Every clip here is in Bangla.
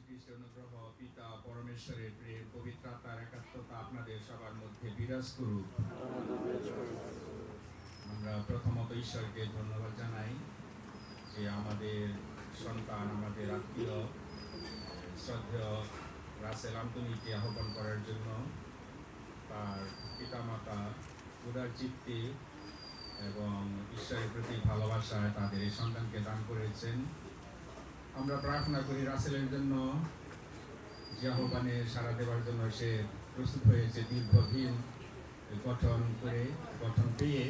খ্রিস্টের অনুগ্রহ, পিতা পরমেশ্বরের প্রেম, পবিত্র আত্মার একাত্মতা আপনাদের সবার মধ্যে বিরাজ করুক। আমরা প্রথমত ঈশ্বরকে ধন্যবাদ জানাই যে আমাদের সন্তান, আমাদের আত্মীয় শ্রদ্ধেয় রাসেল আন্তনিকে আহ্বান করার জন্য তার পিতামাতা উদার চিত্তে এবং ঈশ্বরের প্রতি ভালোবাসায় তাদের এই সন্তানকে দান করেছেন। আমরা প্রার্থনা করি রাসেলের জন্য, যে আহ্বানে সাড়া দেওয়ার জন্য সে প্রস্তুত হয়েছে, দীর্ঘদিন গঠন পেয়ে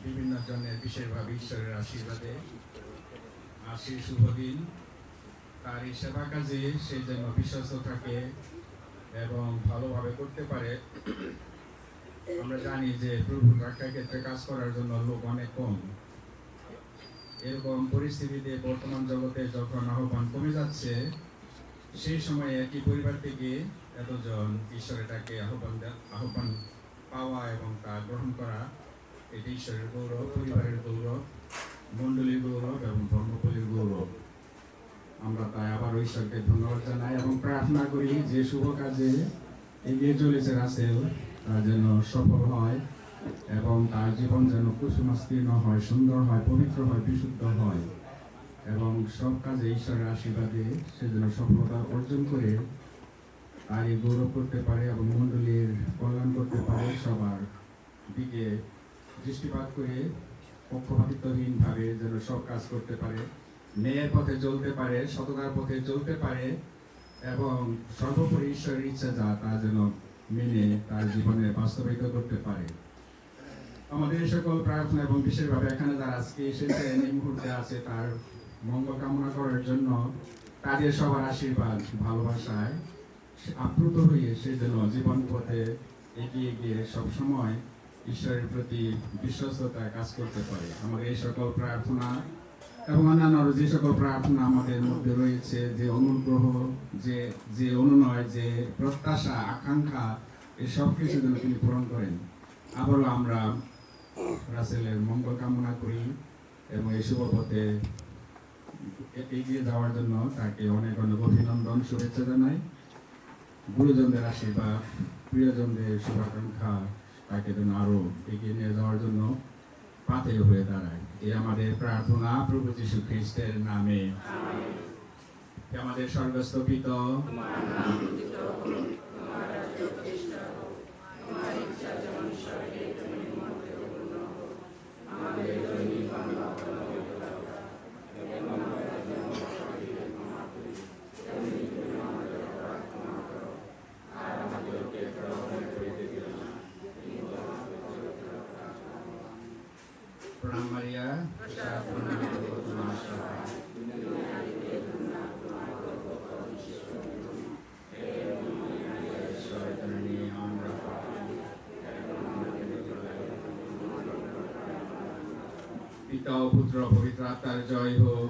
বিভিন্ন জনের বিশেষভাবে ঈশ্বরের আশীর্বাদে আশির শুভ দিন। তার এই সেবা কাজে সে যেন বিশ্বস্ত থাকে এবং ভালোভাবে করতে পারে। আমরা জানি যে প্রভুর রক্ষার ক্ষেত্রে কাজ করার জন্য লোক অনেক কম। এরকম পরিস্থিতিতে বর্তমান জগতে যখন আহ্বান কমে যাচ্ছে, সেই সময়ে একই পরিবার থেকে এতজন ঈশ্বরেরটাকে আহ্বান পাওয়া এবং তা গ্রহণ করা, এটি ঈশ্বরের গৌরব, পরিবারের গৌরব, মণ্ডলীর গৌরব এবং ধর্মপল্লীর গৌরব। আমরা তাই আবার ঈশ্বরকে ধন্যবাদ জানাই এবং প্রার্থনা করি যে শুভ কাজে এগিয়ে চলেছে রাসেল, তা যেন সফল হয় এবং তার জীবন যেন কুসুমাস্তীর্ণ হয়, সুন্দর হয়, পবিত্র হয়, বিশুদ্ধ হয় এবং সব কাজে ঈশ্বরের আশীর্বাদে সে যেন সফলতা অর্জন করে তার এই গৌরব করতে পারে এবং মণ্ডলীর কল্যাণ করতে পারে, সবার দিকে দৃষ্টিপাত করে পক্ষপাতিত্বহীনভাবে যেন সব কাজ করতে পারে, ন্যায়ের পথে চলতে পারে, সততার পথে চলতে পারে এবং সর্বোপরি ঈশ্বরের ইচ্ছা যা তা যেন মেনে তার জীবনে বাস্তবায়িত করতে পারে। আমাদের সকল প্রার্থনা এবং বিশেষভাবে এখানে যারা আজকে এসেছেন, এই মুহূর্তে আছে, তার মঙ্গল কামনা করার জন্য তাদের সবার আশীর্বাদ ভালোবাসায় আপ্লুত হয়ে সে যেন জীবন পথে এগিয়ে গিয়ে সবসময় ঈশ্বরের প্রতি বিশ্বস্ততায় কাজ করতে পারে। আমাদের এই সকল প্রার্থনা এবং অন্যান্য যে সকল প্রার্থনা আমাদের মধ্যে রয়েছে, যে অনুগ্রহ, যে অনুনয়, যে প্রত্যাশা, আকাঙ্ক্ষা, এই সব কিছু যেন তিনি পূরণ করেন। আবারও আমরা রাসেলের মঙ্গল কামনা করি এবং এই শুভ পথে এগিয়ে যাওয়ার জন্য তাকে অনেক অনেক অভিনন্দন, শুভেচ্ছা জানাই। গুরুজনদের আশীর্বাদ, প্রিয়জনদের শুভাকাঙ্ক্ষা তাকে যেন আরো এগিয়ে নিয়ে যাওয়ার জন্য পাথেয় হয়ে দাঁড়ায়। এই আমাদের প্রার্থনা প্রভু যীশু খ্রিস্টের নামে। আমাদের স্বর্গস্থ পিতা, প্রণাম মারিয়া, পিতা ও পুত্র পবিত্র আত্মার জয় হোক।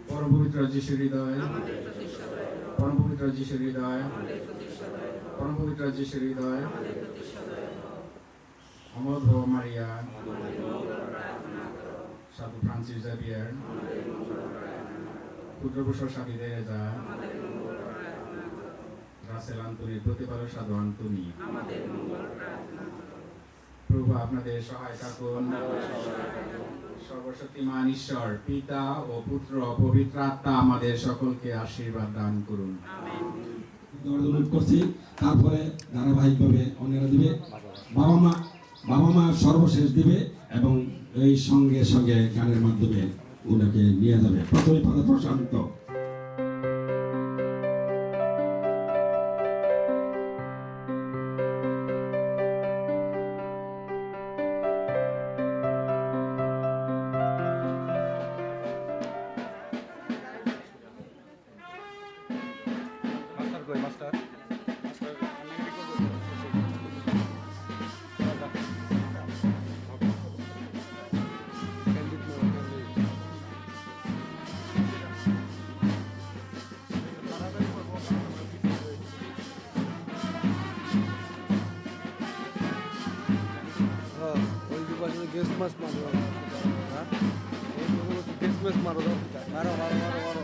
পরম পবিত্র যিশুর হৃদয়, পরম পবিত্র যিশুর হৃদয়, পরম পবিত্র যিশুর হৃদয়, অমোঘ মারিয়া, সাধু ফ্রান্সিস জাভিয়ার, ক্ষুদ্রপুষ্প সাথী দেরেজা, রাসেল আন্তনির প্রতিপালক সাধু আন্তনি, প্রভু আপনাদের সহায় থাকুন। সর্বশক্তিমান ঈশ্বর পিতা ও পুত্র পবিত্র আত্মা আমাদের সকলকে আশীর্বাদ দান করুন। অনুরোধ করছি, তারপরে ধারাবাহিকভাবে অন্যরা দিবে, বাবা মা সর্বশেষ দিবে এবং এই সঙ্গে সঙ্গে গানের মাধ্যমে ওনাকে নিয়ে যাবে। প্রথমে ফাদার প্রশান্ত। পাশে গেস্ট মাছ মারো হ্যাঁ গেস্ট মাছ মারো মারো মারো মারো মারো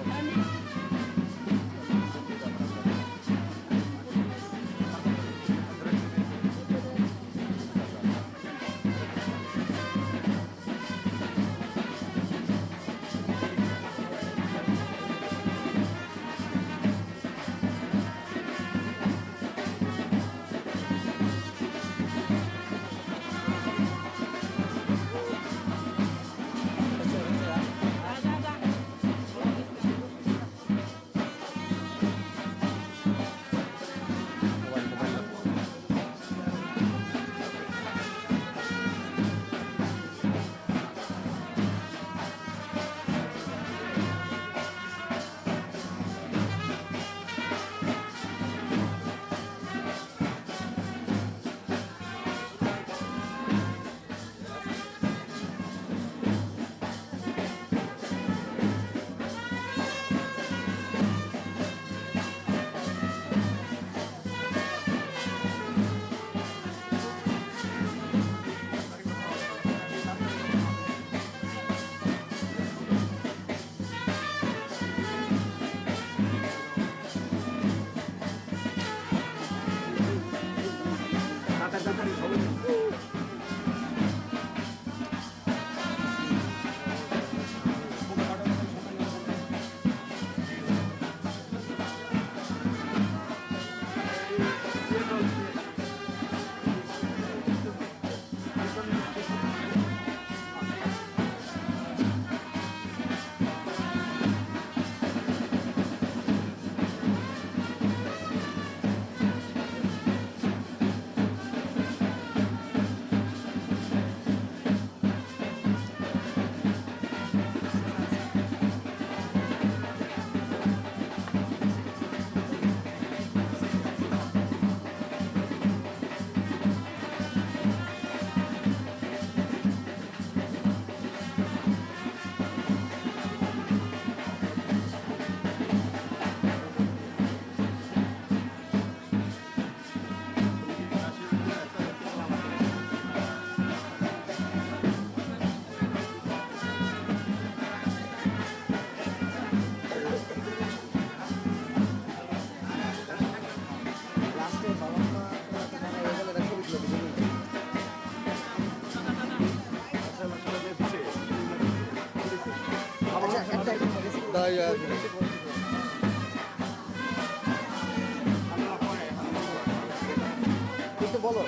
বলো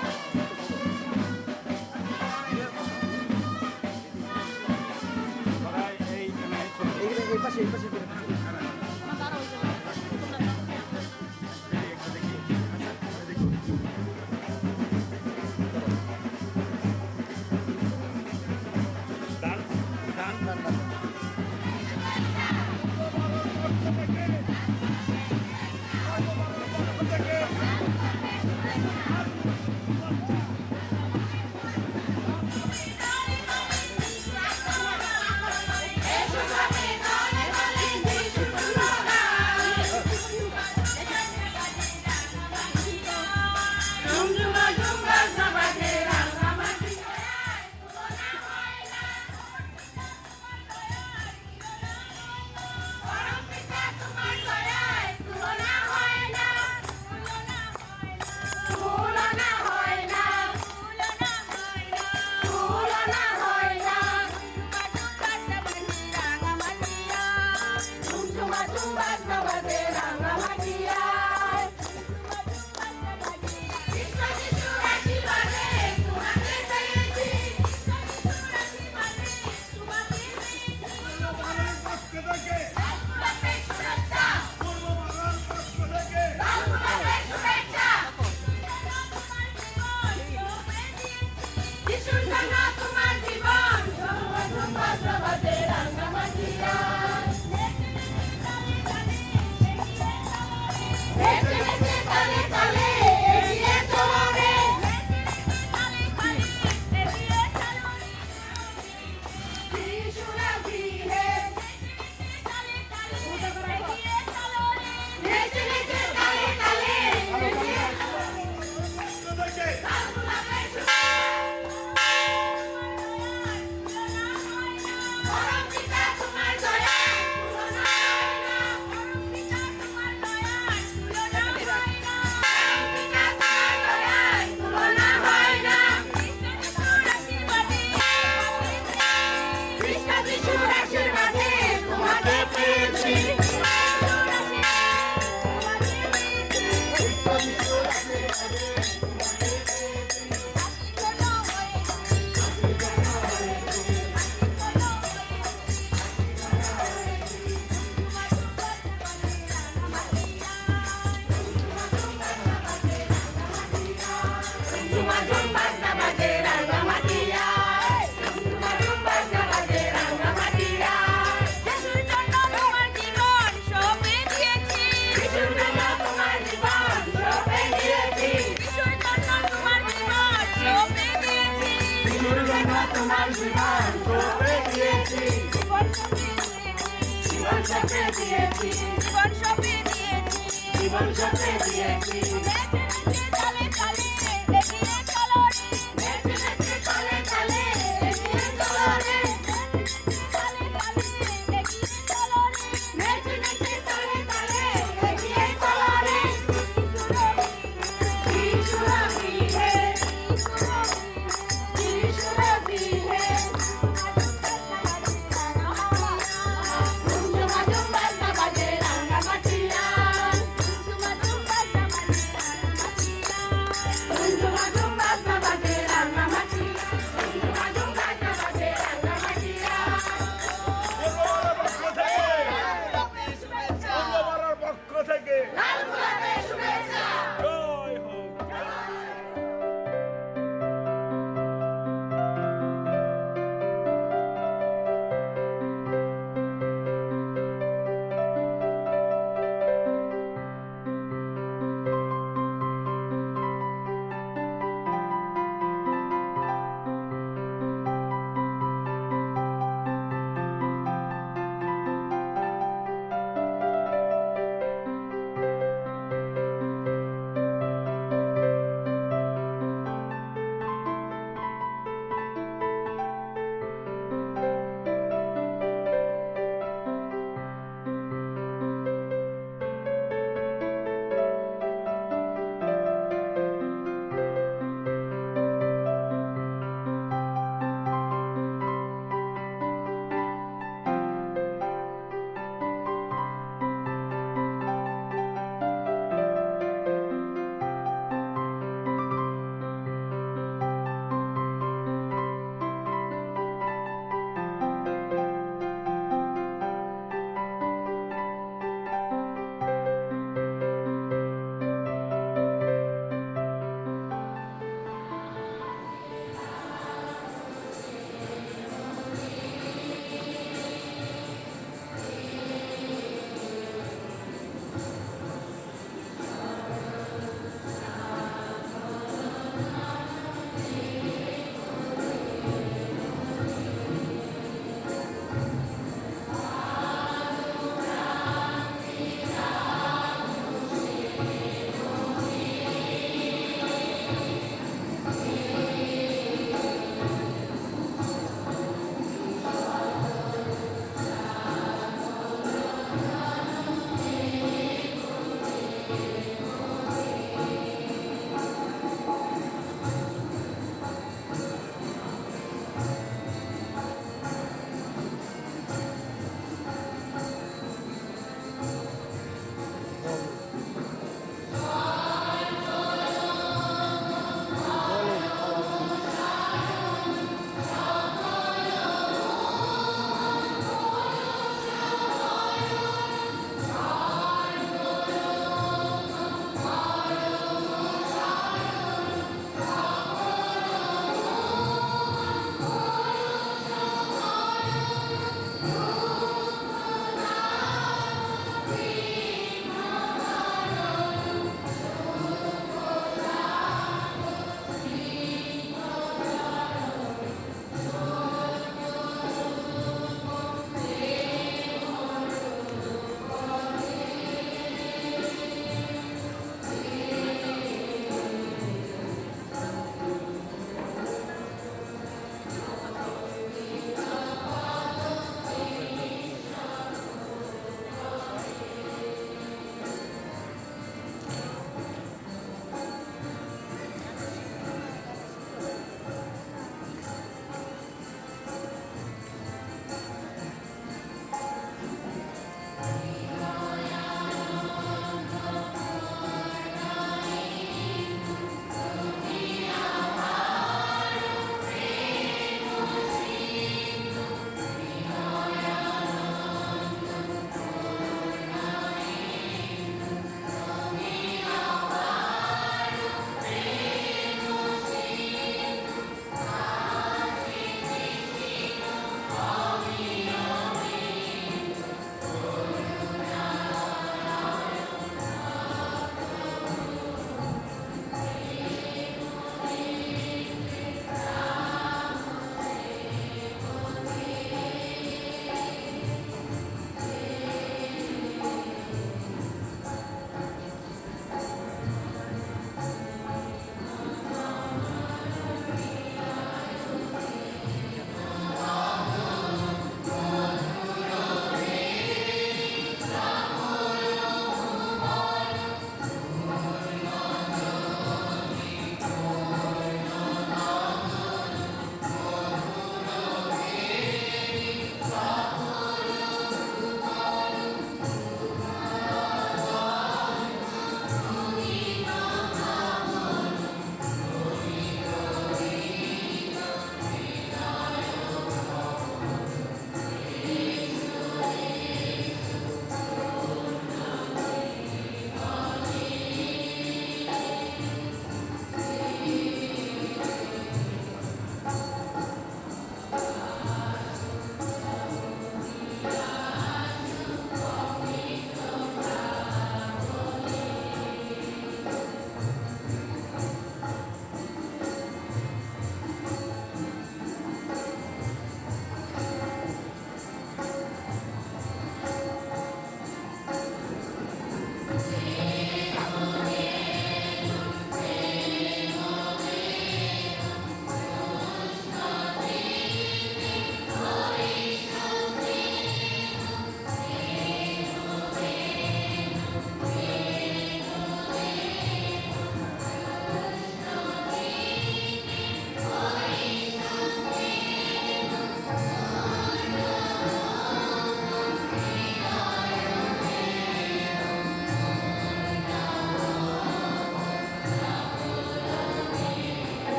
এই পাশে আমরা তোমার জীবন সঁপে দিয়েছি, জীবন সঁপে দিয়েছি, জীবন সঁপে দিয়েছি, জীবন সঁপে দিয়েছি। জীবন সঁপে দিয়েছি। নেচে নেচে তালে তালে এগিয়ে চলো রে, নেচে নেচে তালে তালে এগিয়ে চলো রে, নেচে নেচে তালে তালে নেচে নেচে তালে তালে এগিয়ে চলো রে। এগিয়ে চলো রে। की सुरभि है, की सुरभि है। झुमझुमा झुमझुमा बाजे रंगा मटिया, झुमझुमा झुमझुमा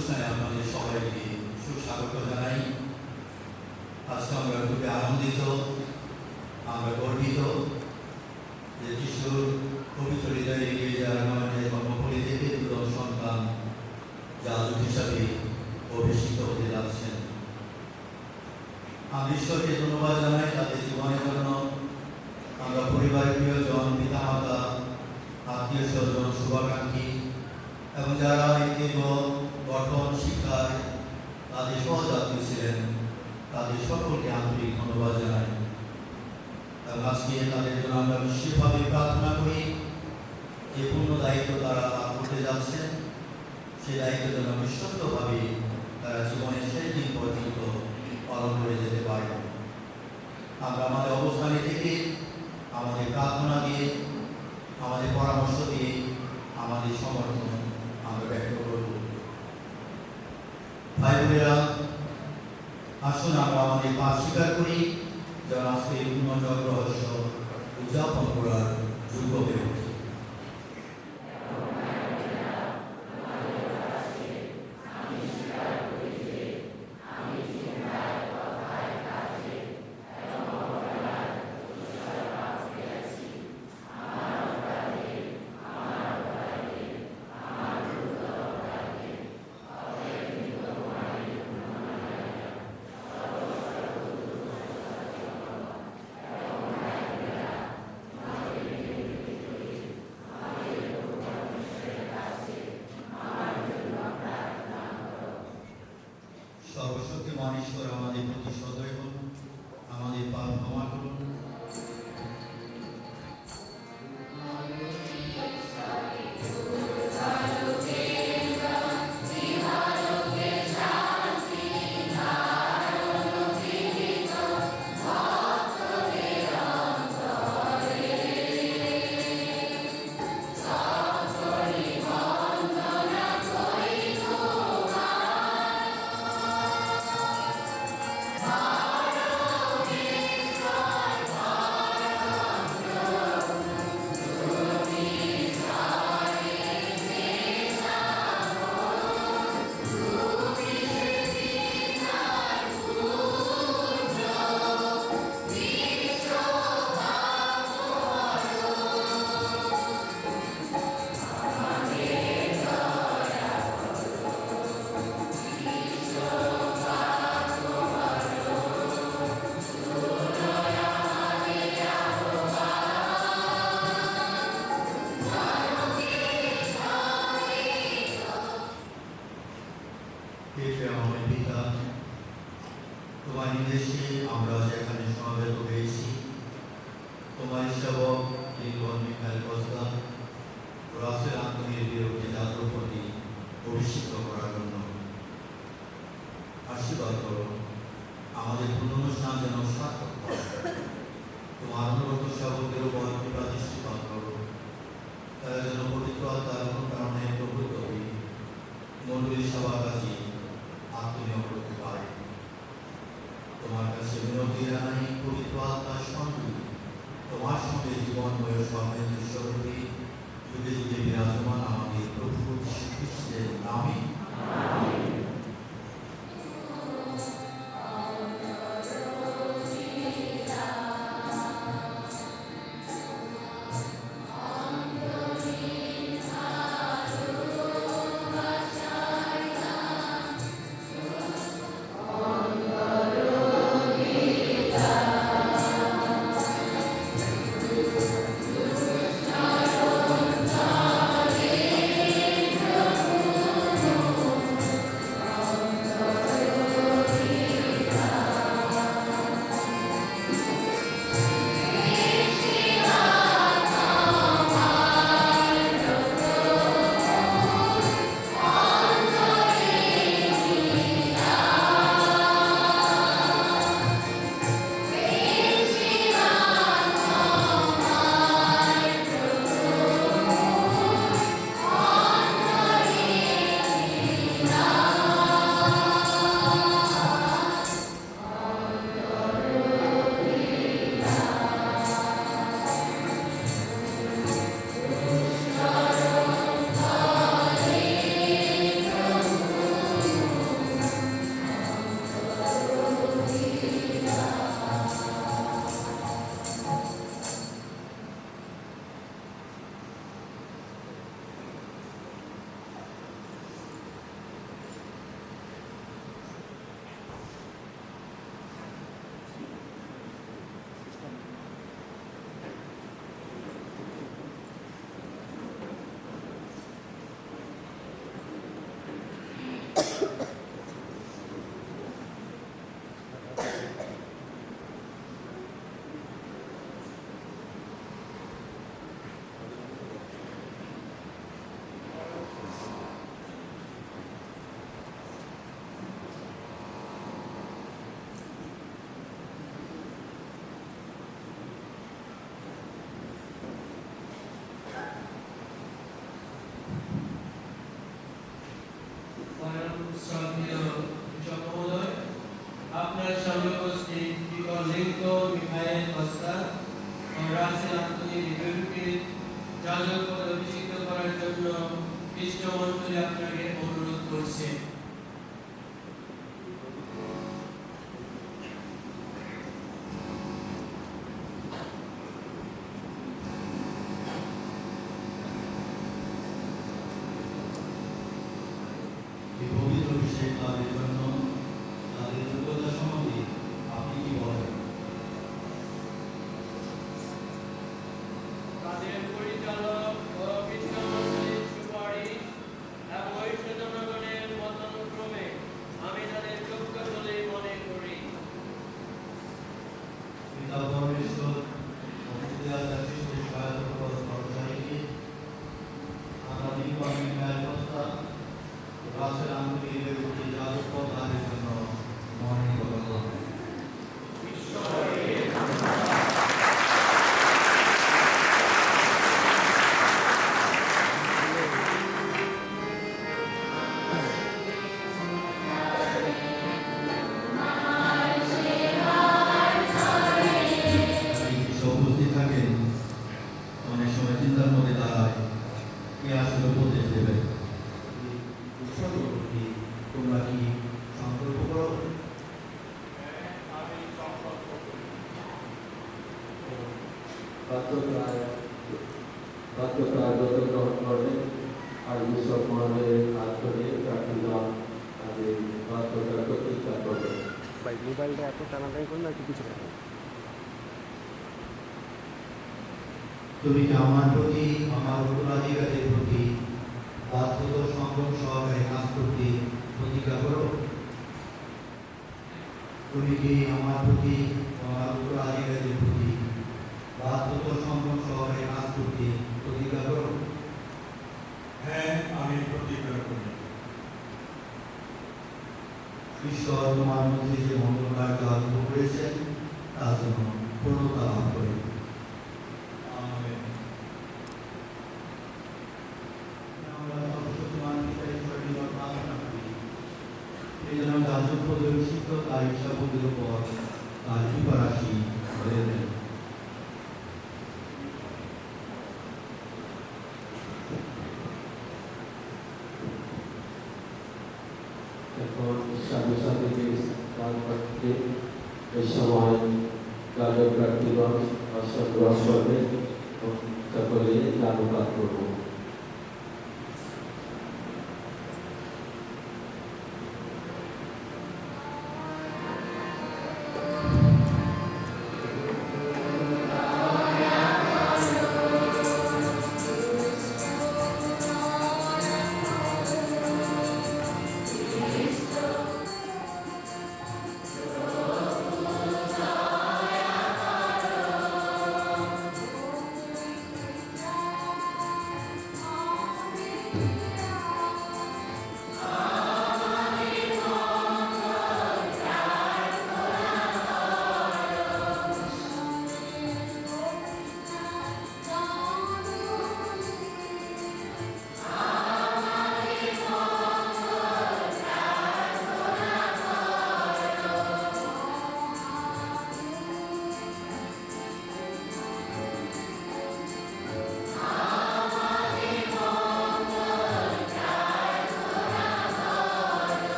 অনুষ্ঠানে আপনাদের সবাইকে সুস্বাগত জানাই। আজকে আমরা খুবই আনন্দিত, আমরা গর্বিত যে যিশুর পবিত্র হৃদয়ে গির্জার আমাদের কর্মফলী থেকে দুজন সন্তান যাজক হিসাবে অভিষিক্ত হতে যাচ্ছেন। আমি ঈশ্বরকে ধন্যবাদ জানাই তাদের জীবনের জন্য। আমরা পরিবারের প্রিয়জন, পিতামাতা, আত্মীয় স্বজন, শুভাকাঙ্ক্ষী এবং যারা এই দীর্ঘ গঠন শিক্ষায় তাদের সহযাত্রী ছিলেন তাদের সকলকে আন্তরিক ধন্যবাদ জানাই। এবং আজকে তাদের জন্য আমরা বিশেষভাবে প্রার্থনা করি যে পূর্ণ দায়িত্ব তারা করতে যাচ্ছেন, সেই দায়িত্বের জন্য বিশ্বস্তভাবে তারা জীবনের শেষ দিন পর্যন্ত পালন করে যেতে পারে। আমরা আমাদের অবস্থানে থেকে আমাদের প্রার্থনা দিয়ে, আমাদের পরামর্শ দিয়ে, আমাদের সমর্থন আমরা ব্যক্ত করব। ভাই বোনেরা, আসুন আমরা আমাদের পাপ স্বীকার করি যেন আজকে এই পূর্ণজগ রহস্য উদযাপন করার যোগ্য হয়ে ওঠে। সর্বশক্তিমান ঈশ্বর আমাদের প্রতি সদয় হন, আমাদের পাপ ক্ষমা করুন। আমাদের পিতা, তোমার নির্দেশে আমরা যেখানে সমবেত হয়েছি, তোমার সেবক লিঙ্গন মিখাইল কস্তা রাসেল আন্তনির বিরুদ্ধে জাতীয় প্রতি অভিষিক্ত করার জন্য আশীর্বাদ করো। আমাদের পুনর্স্নান যেন সার্থক হয়। তোমার অনুরোধ সেবকের উপর কৃপা দৃষ্টিপাত করো, তারা যেন পবিত্র আত্মার কারণে প্রভুত্ব হয়ে মন্ডলী সবার কাছে আত্মনিয়োগ করতে পারে। তোমার কাছে বিনতি জানাই, পবিত্র আত্মার সঙ্গে তোমার সঙ্গে জীবনময় সর্বেন্দ্র স্বরূপে যুগে যুগে বিরাজমান আমাদের প্রভু যীশু খ্রিস্টের নামে। শ্রদ্ধেয় কৃষক মহোদয়, আপনার সামনে উপস্থিত ইগর লিঙ্কন, মিখাইল কস্তা ও রাসেল আন্তনি রিবেলকে যাজক পদে অভিষিক্ত করার জন্য কৃষ্ণমন্ডলী আপনাকে অনুরোধ করছে। এই পবিত্র অভিষেক লাভের জন্য তাদের যোগ্যতা সম্বন্ধে আপনি কি বলেন? তাদের পরিচালক ও কৃষ্ণমন্ডলীর সুপারিশ এবং ঐক্য জনগণের মতানুক্রমে আমি তাদের যোগ্য বলে মনে করি। পিতা পরমেশ্বর অমৃতা জাতিকে সহায়তা করতে আমরা Lincoln, Mikhail Costa, Russell Anthony রিবেলকে যাজক পদ লাভের জন্য মনোনীত করবেন। উপস্থিত থাকেন, অনেক সময় চিন্তার মধ্যে দাঁড়ায় কে আসলে উপদেশ দেবে। তোমরা কি সংকল্প করো? বাধ্যতার ব্রত গ্রহণ করবেন আর বিশ্বক মহানবের কাজ করে প্রার্থীগণ তাদের বাধ্যতার প্রতিষ্ঠা করবেন। ভাই মোবাইলটা এত টানাটানি করলে একটু কিছু রাখুন। তুমি কি আমার প্রতি, আমার উত্তরাধিকারের প্রতি বাধ্যতা সংযম সহকারে কাজ করতে প্রতিজ্ঞা করো? তুমি কি আমার প্রতি, আমার উত্তরাধিকারের প্রতি বাধ্যতা সংযম সহকারে কাজ করতে প্রতিজ্ঞা করো? হ্যাঁ, আমি প্রতিজ্ঞা করি। ঈশ্বর তোমার মধ্যে যে মঙ্গল কার্য আরম্ভ করেছেন তার জন্য পূর্ণতা লাভ করে। আমেন। আমরা সর্বশক্তিমান পিতা ঈশ্বরের নিকট প্রার্থনা করি, এই যেন যাজক পদে অভিষিক্ত তার ইচ্ছাপদের উপর তার কৃপারাশি হয়ে দেন। এখন সাথে সাথে কাজ করতে এই সময় যাজক প্রার্থীগণ আসন গ্রহণ করবেন এবং সকলে জানুপাত করব।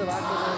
ভাগ্য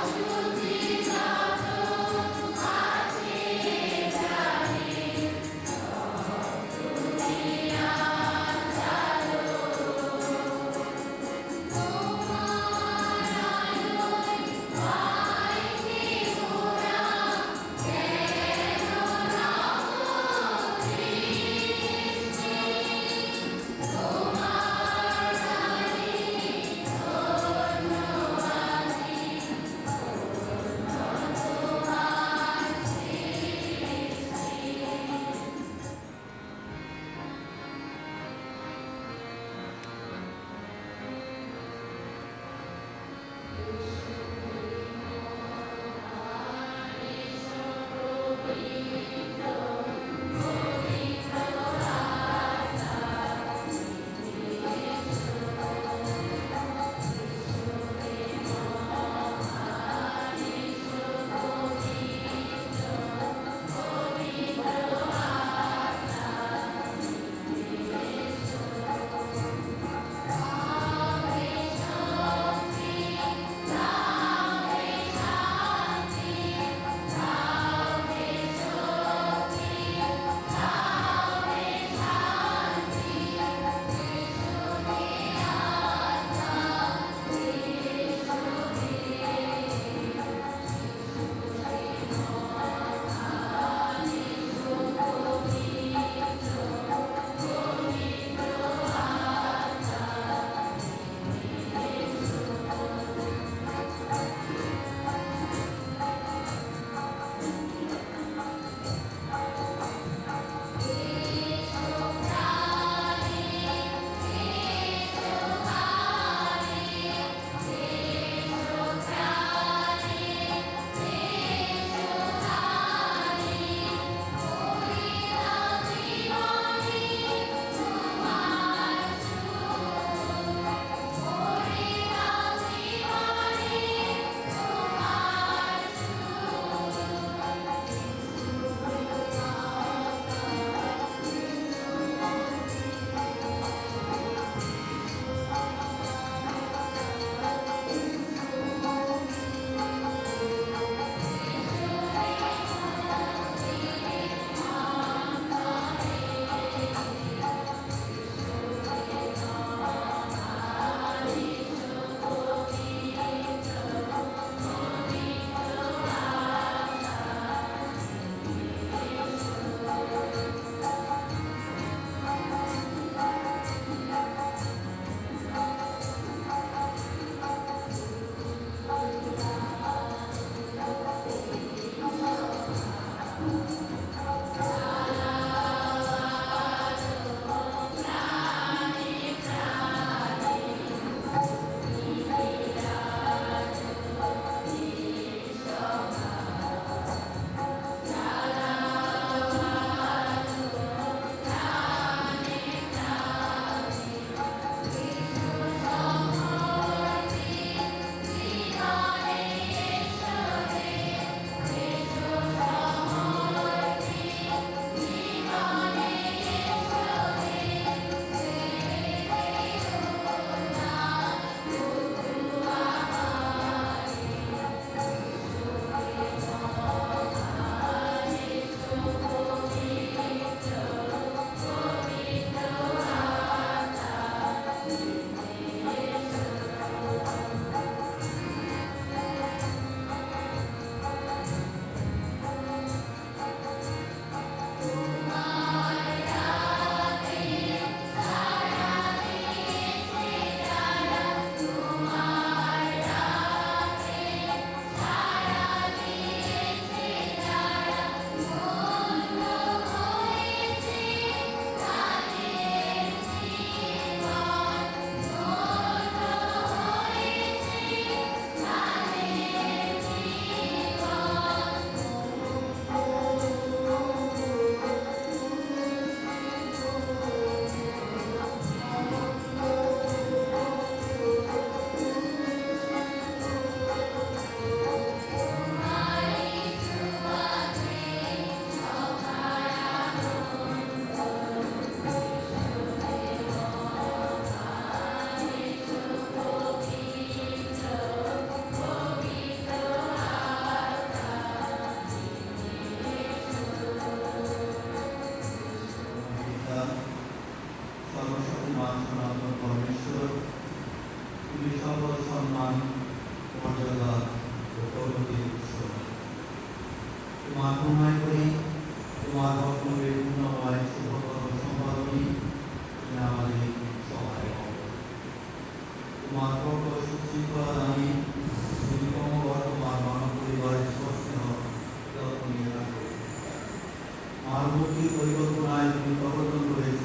ভারতবর্ষের পরিকল্পনায় তুমি প্রবর্তন করেছ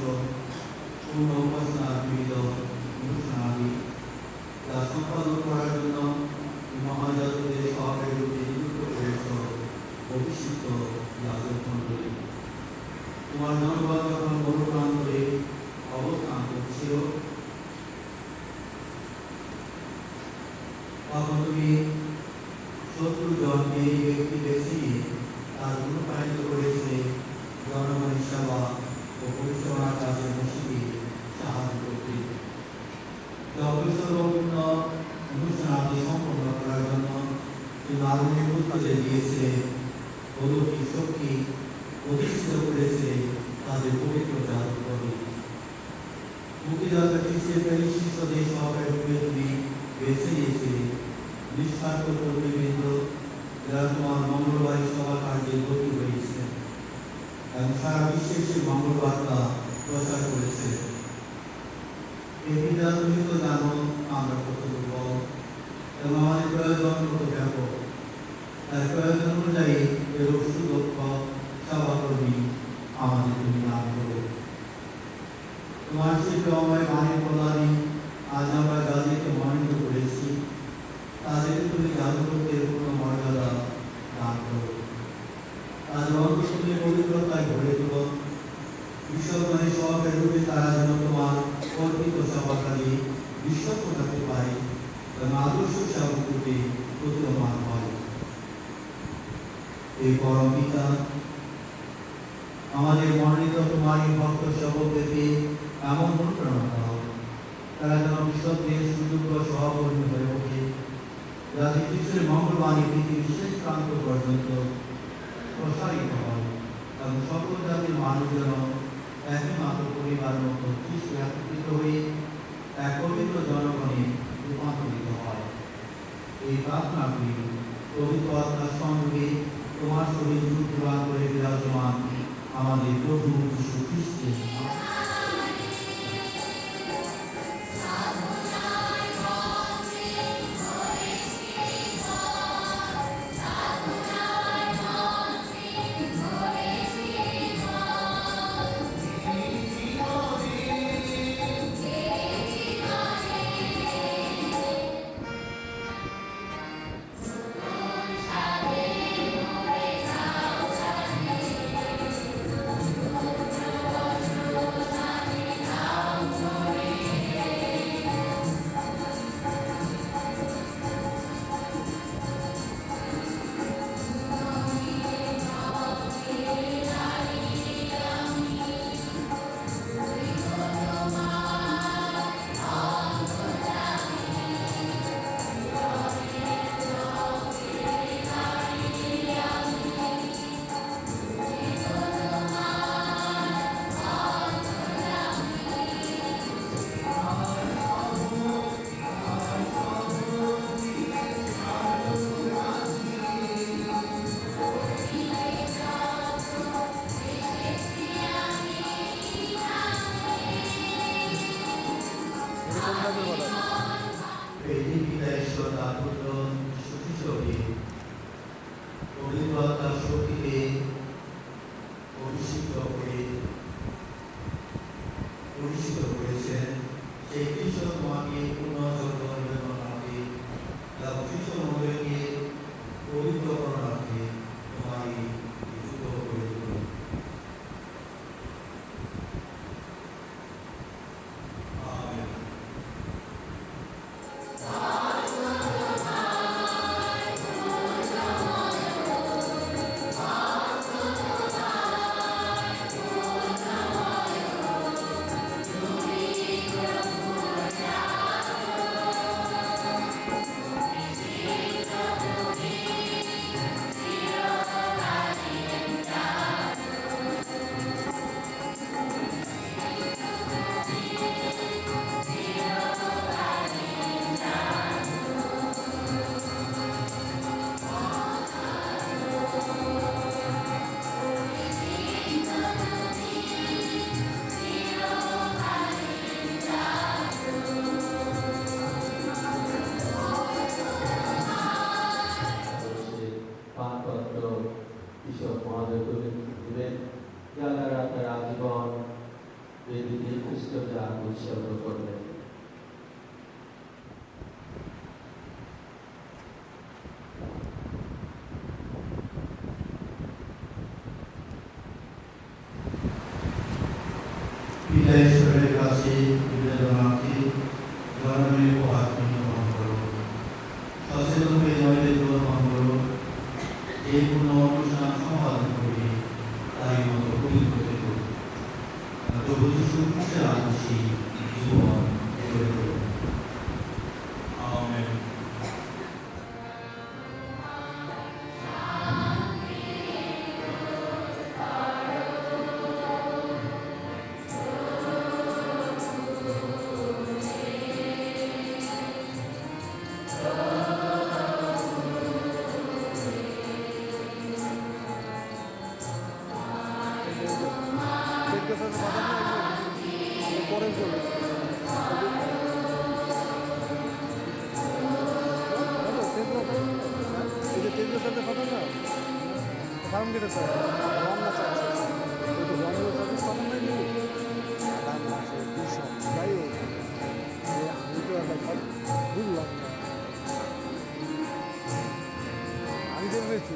পূর্ণ উপাসনার বিবিধ অনুষ্ঠানাদি, যা সম্পাদন করার জন্য মহাজাতদের সহকারী রূপে নিযুক্ত করেছ অভিষিক্ত যাজক মণ্ডলী। তোমার জনগণ যখন বহু প্রান্তরে অবস্থান করছিল, তখন তুমি 70 জনকে এই ব্যক্তি বেছে নিয়ে তার অনুপ্রাণিত করেছে জনগণের সেবা ও পরিচালনার কাজে মসজিদে সাহায্য করতে। অবিস্মরণীয় অনুষ্ঠানাদি সম্পন্ন করার জন্য তুমি আগুনের উত্তরে দিয়েছে অলৌকিক শক্তি প্রতিষ্ঠিত করেছে তাদের পবিত্র জাতককে। মুক্তিদাতা খ্রিস্টের শিষ্যদের সহকারী রূপে তুমি বেছে নিয়েছে নিঃস্বার্থ কর্মীবৃন্দ, যারা তোমার মঙ্গলবারী সভা কার্যে ব্রতী হয়েছে এবং সারা বিশ্বে সে মঙ্গল বার্তা প্রচার করেছে। এই বিধান তুমি তো জানো আমরা কত দুর্বল এবং আমাদের প্রয়োজন কত ব্যাপক। তার প্রয়োজন অনুযায়ী এর সুদক্ষ সেবাকর্মী আমাদের তুমি দান করো। তোমার সেই প্রিয়ময় বাণীর প্রদানে আজ আমরা যাদেরকে মনোনীত করেছি তাদের তুমি জাগরতের পূর্ণ মর্যাদা দান করো। তাদের অন্তর তুমি পবিত্রতায় ভরে দেবো। বিশ্বজনের সহকারী রূপে তারা যেন তোমার কল্পিত সেবাকারী বিশ্বস্ত থাকতে পারে এবং আদর্শ সেবক রূপে প্রতীয়মান হয়। এই পরম পিতা আমাদের মনোনীত তোমার এই ভক্ত সেবকদেরকে এমন অনুপ্রেরণা দাও, তারা যেন বিশ্বদের সুযোগ্য সহকর্মী হয়ে ওঠে, যাতে খ্রিস্টের মঙ্গলবাণী পৃথিবীর শেষ প্রান্ত পর্যন্ত প্রসারিত হয় এবং সকল জাতির মানুষ যেন একই মাত্র পরিবার মতো খ্রিস্ট একত্রিত হয়ে এক পবিত্র জনগণে রূপান্তরিত হয়। এই প্রার্থনাটি পবিত্র আত্মার সঙ্গে তোমার শরীর যুক্তবান করে বিরাজমান আমাদের প্রভু যীশু খ্রিস্টের শক্তিকে অভিষিক্ত করেছেন। সেই কৃষ্ণ তোমাকে পূর্ণ জগৎকে এবং কৃষ্ণ মন্দিরকে পবিত্র করণার্থে তোমাকে যুক্ত করে দিল। তুমি যা দ্বারা তারা জীবন পৃথিবী খ্রিস্টতা উৎসর্গ করলেন। পিতা ঈশ্বরের কাছে নিবেদনার্থে জন্মের উপহার গ্রহণ করো। সচেতন হয়ে জয়ের গ্রহণ করো। এই পূর্ণ অনুষ্ঠান সম্পাদন করে তাই মতো পবিত্র থেকো। প্রভু যিশু খ্রিস্টের আদর্শী জীবন গড়ে তোলো। আমেন। পরে বলে তেজের সাথে কথা না ফার্ম গেটে স্যার রং না চাচ্ছে ওই তো রঙের সাথে কথা নাই দাম আছে বিশাল যাই হোক আমি তো একটা বুঝলাম না আমি তো পেয়েছি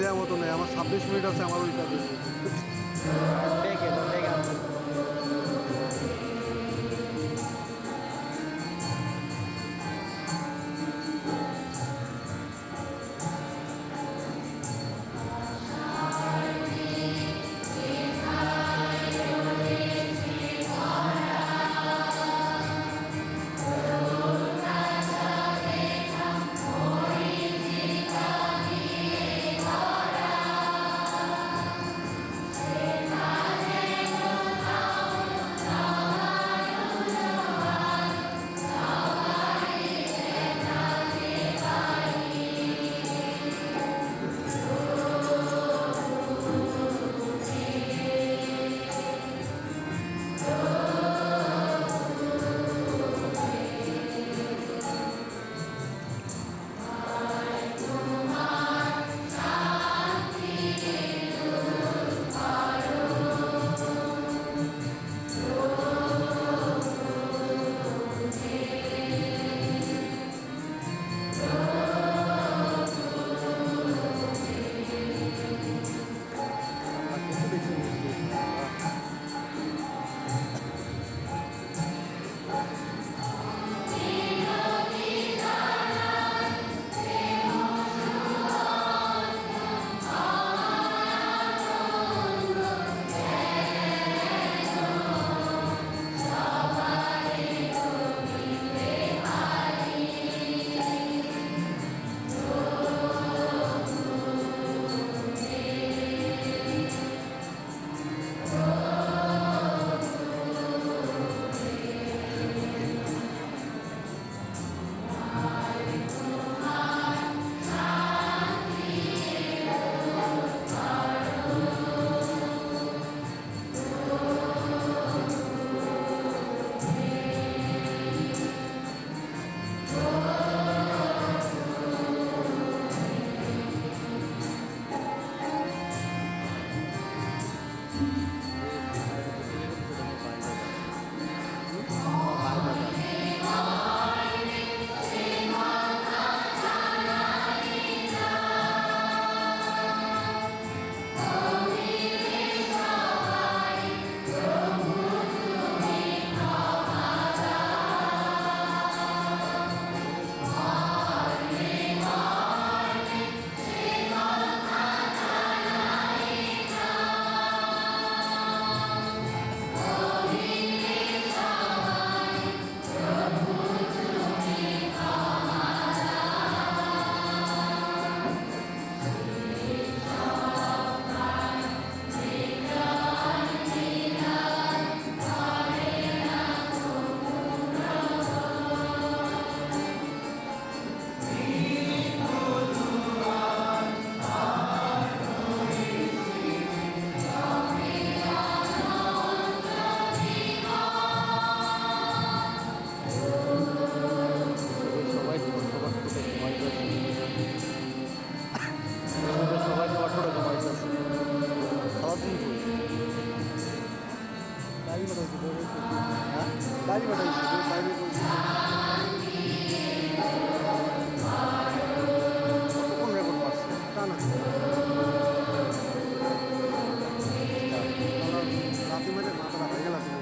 দেওয়ার মতো নেই আমার 26 মিনিট আছে আমার ওই কাজে Bye. শুধু বাইরে বলছি কতক্ষণ রেকর্ড মারছে তা না রাতে মেরে মাথাটা ভেঙে গেছে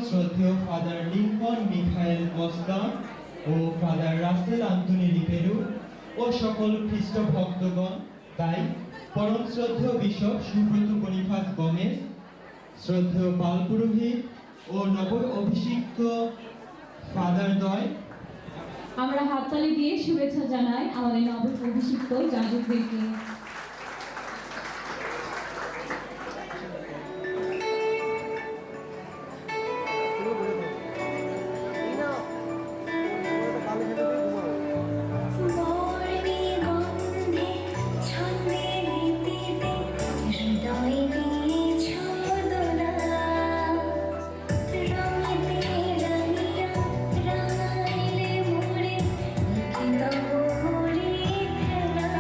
শ্রদ্ধেয় ফাদার লিঙ্কন মিখায়েল কস্তা ও ফাদার রাসেল আন্তনি লিপেরু ও সকল খ্রিস্ট ভক্তগণ, তাই পরম শ্রদ্ধেয় বিশপ সুব্রত বনিফাস গমেজ, শ্রদ্ধেয় পাল পুরোহিত ও নব অভিষিক্ত ফাদার দয়, আমরা হাততালি দিয়ে শুভেচ্ছা জানাই আমাদের নব অভিষিক্ত যাজকদেরকে। বর্ণে গন্ধে ছন্দে রীতিতে হৃদয় দিয়েছ দোলা রঙেতে রাঙিয়া রাঙাইলে মোরে তব হরি খেলা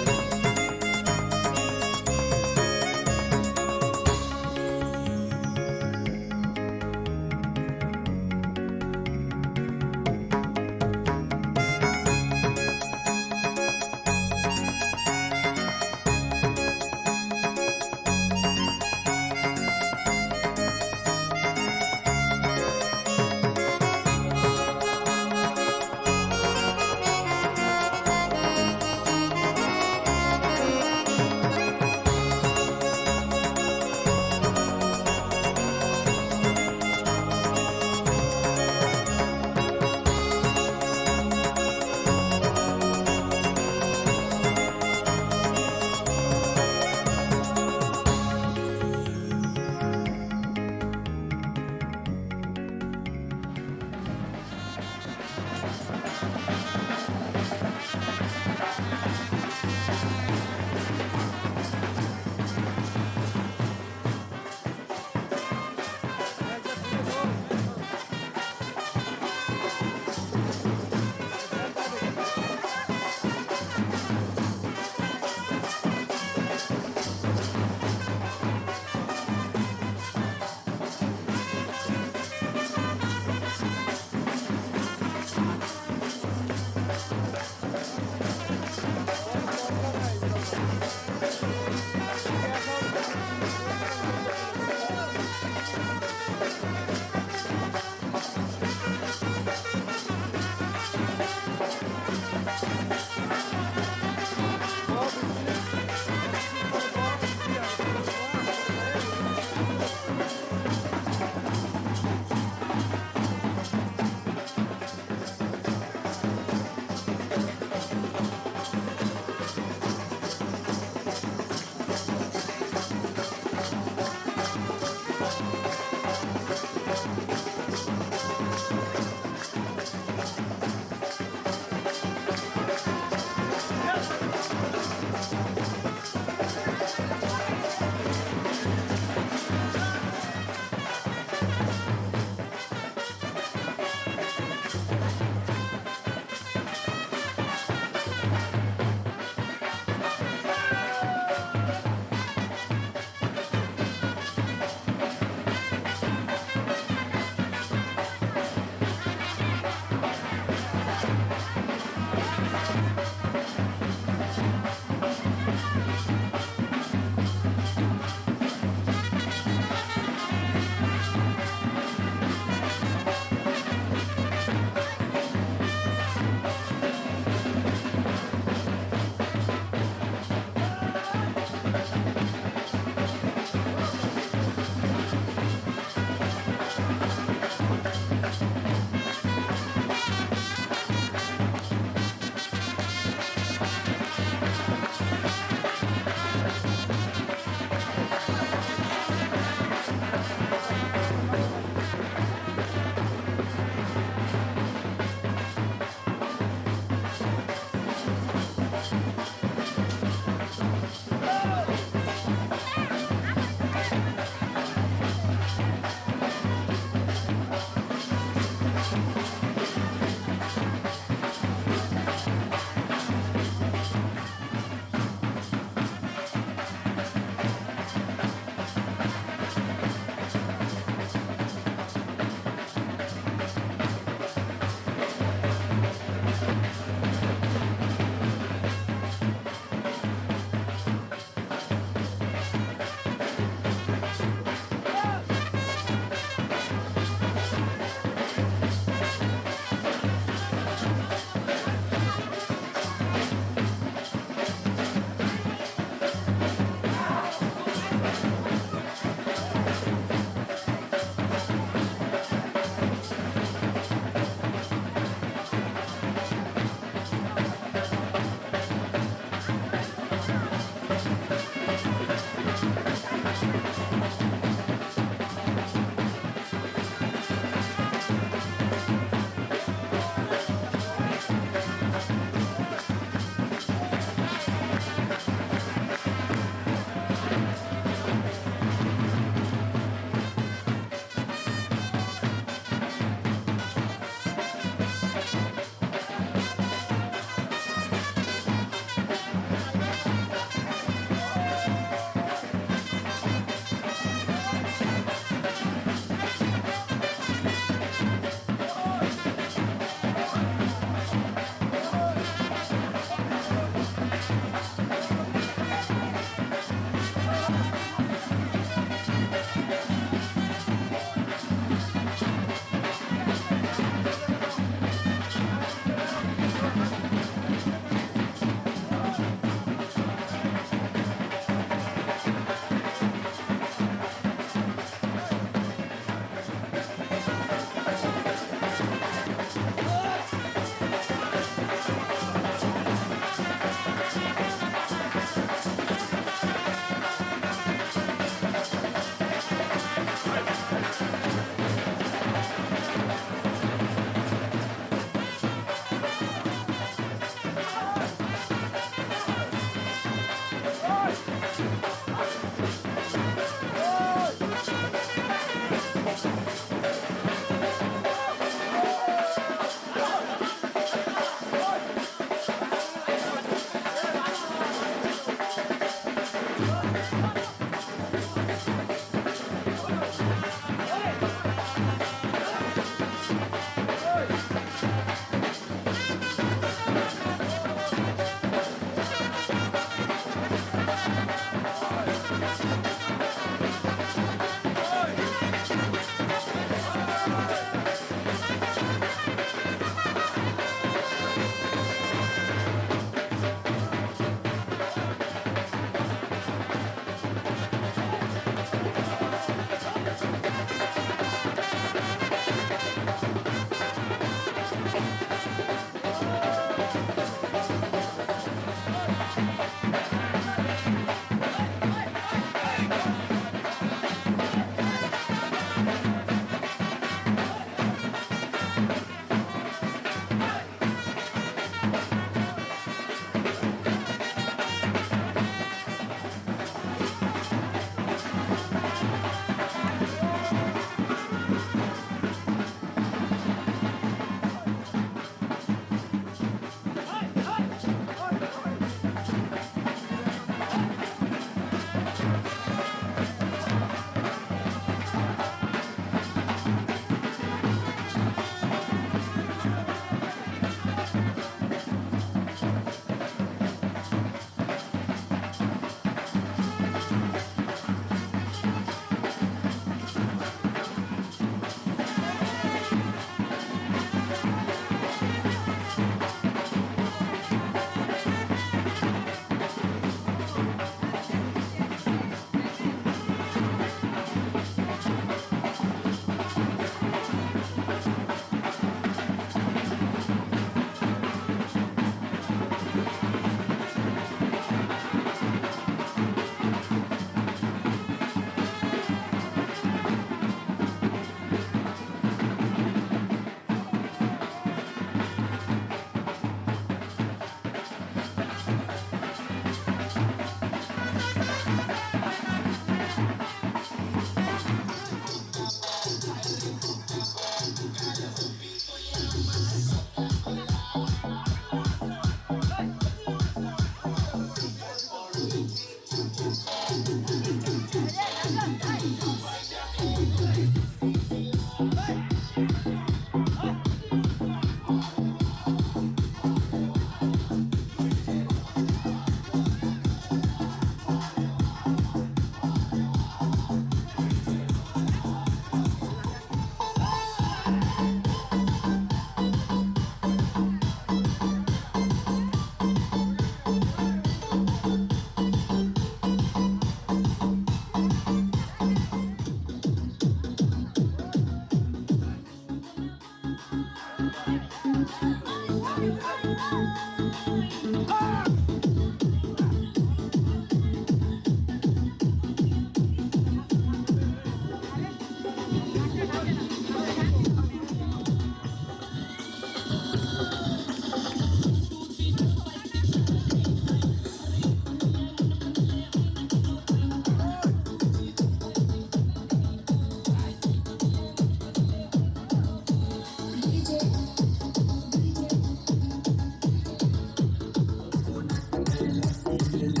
DJ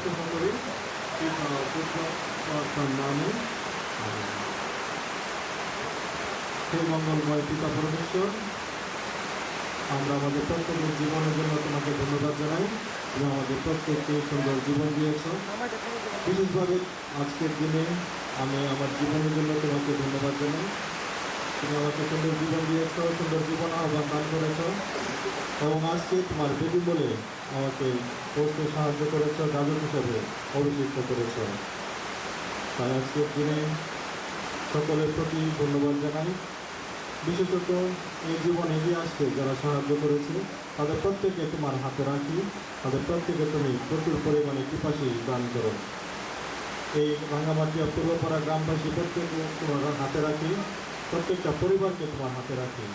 বক্তব্য করি পিতা পুত্র পরমাত্মার নামে আমেন। হে মঙ্গলময় পিতা পরমেশ্বর, আমরা আমাদের প্রত্যেকের জীবনের জন্য তোমাকে ধন্যবাদ জানাই। তুমি আমাদের প্রত্যেককে সুন্দর জীবন দিয়েছ। বিশেষভাবে আজকের দিনে আমি আমার জীবনের জন্য তোমাকে ধন্যবাদ জানাই। তুমি আমাকে সুন্দর জীবন দিয়েছ, সুন্দর জীবন আহ্বান দান করেছ এবং আজকে তোমার বেদি বলে আমাকে পৌঁছতে সাহায্য করেছ, যাজক হিসেবে অভিষিক্ত করেছ। তাই আজকের দিনে সকলের প্রতি ধন্যবাদ জানাই। বিশেষত এই জীবন এগিয়ে আসতে যারা সাহায্য করেছে তাদের প্রত্যেকে তোমার হাতে রাখি, তাদের প্রত্যেকে তুমি প্রচুর পরিমাণে কৃপাশী দান করো। এই রাঙ্গামাটিয়া পূর্বপাড়া গ্রামবাসী প্রত্যেকে তোমার হাতে রাখি, প্রত্যেকটা পরিবারকে তোমার হাতে রাখি।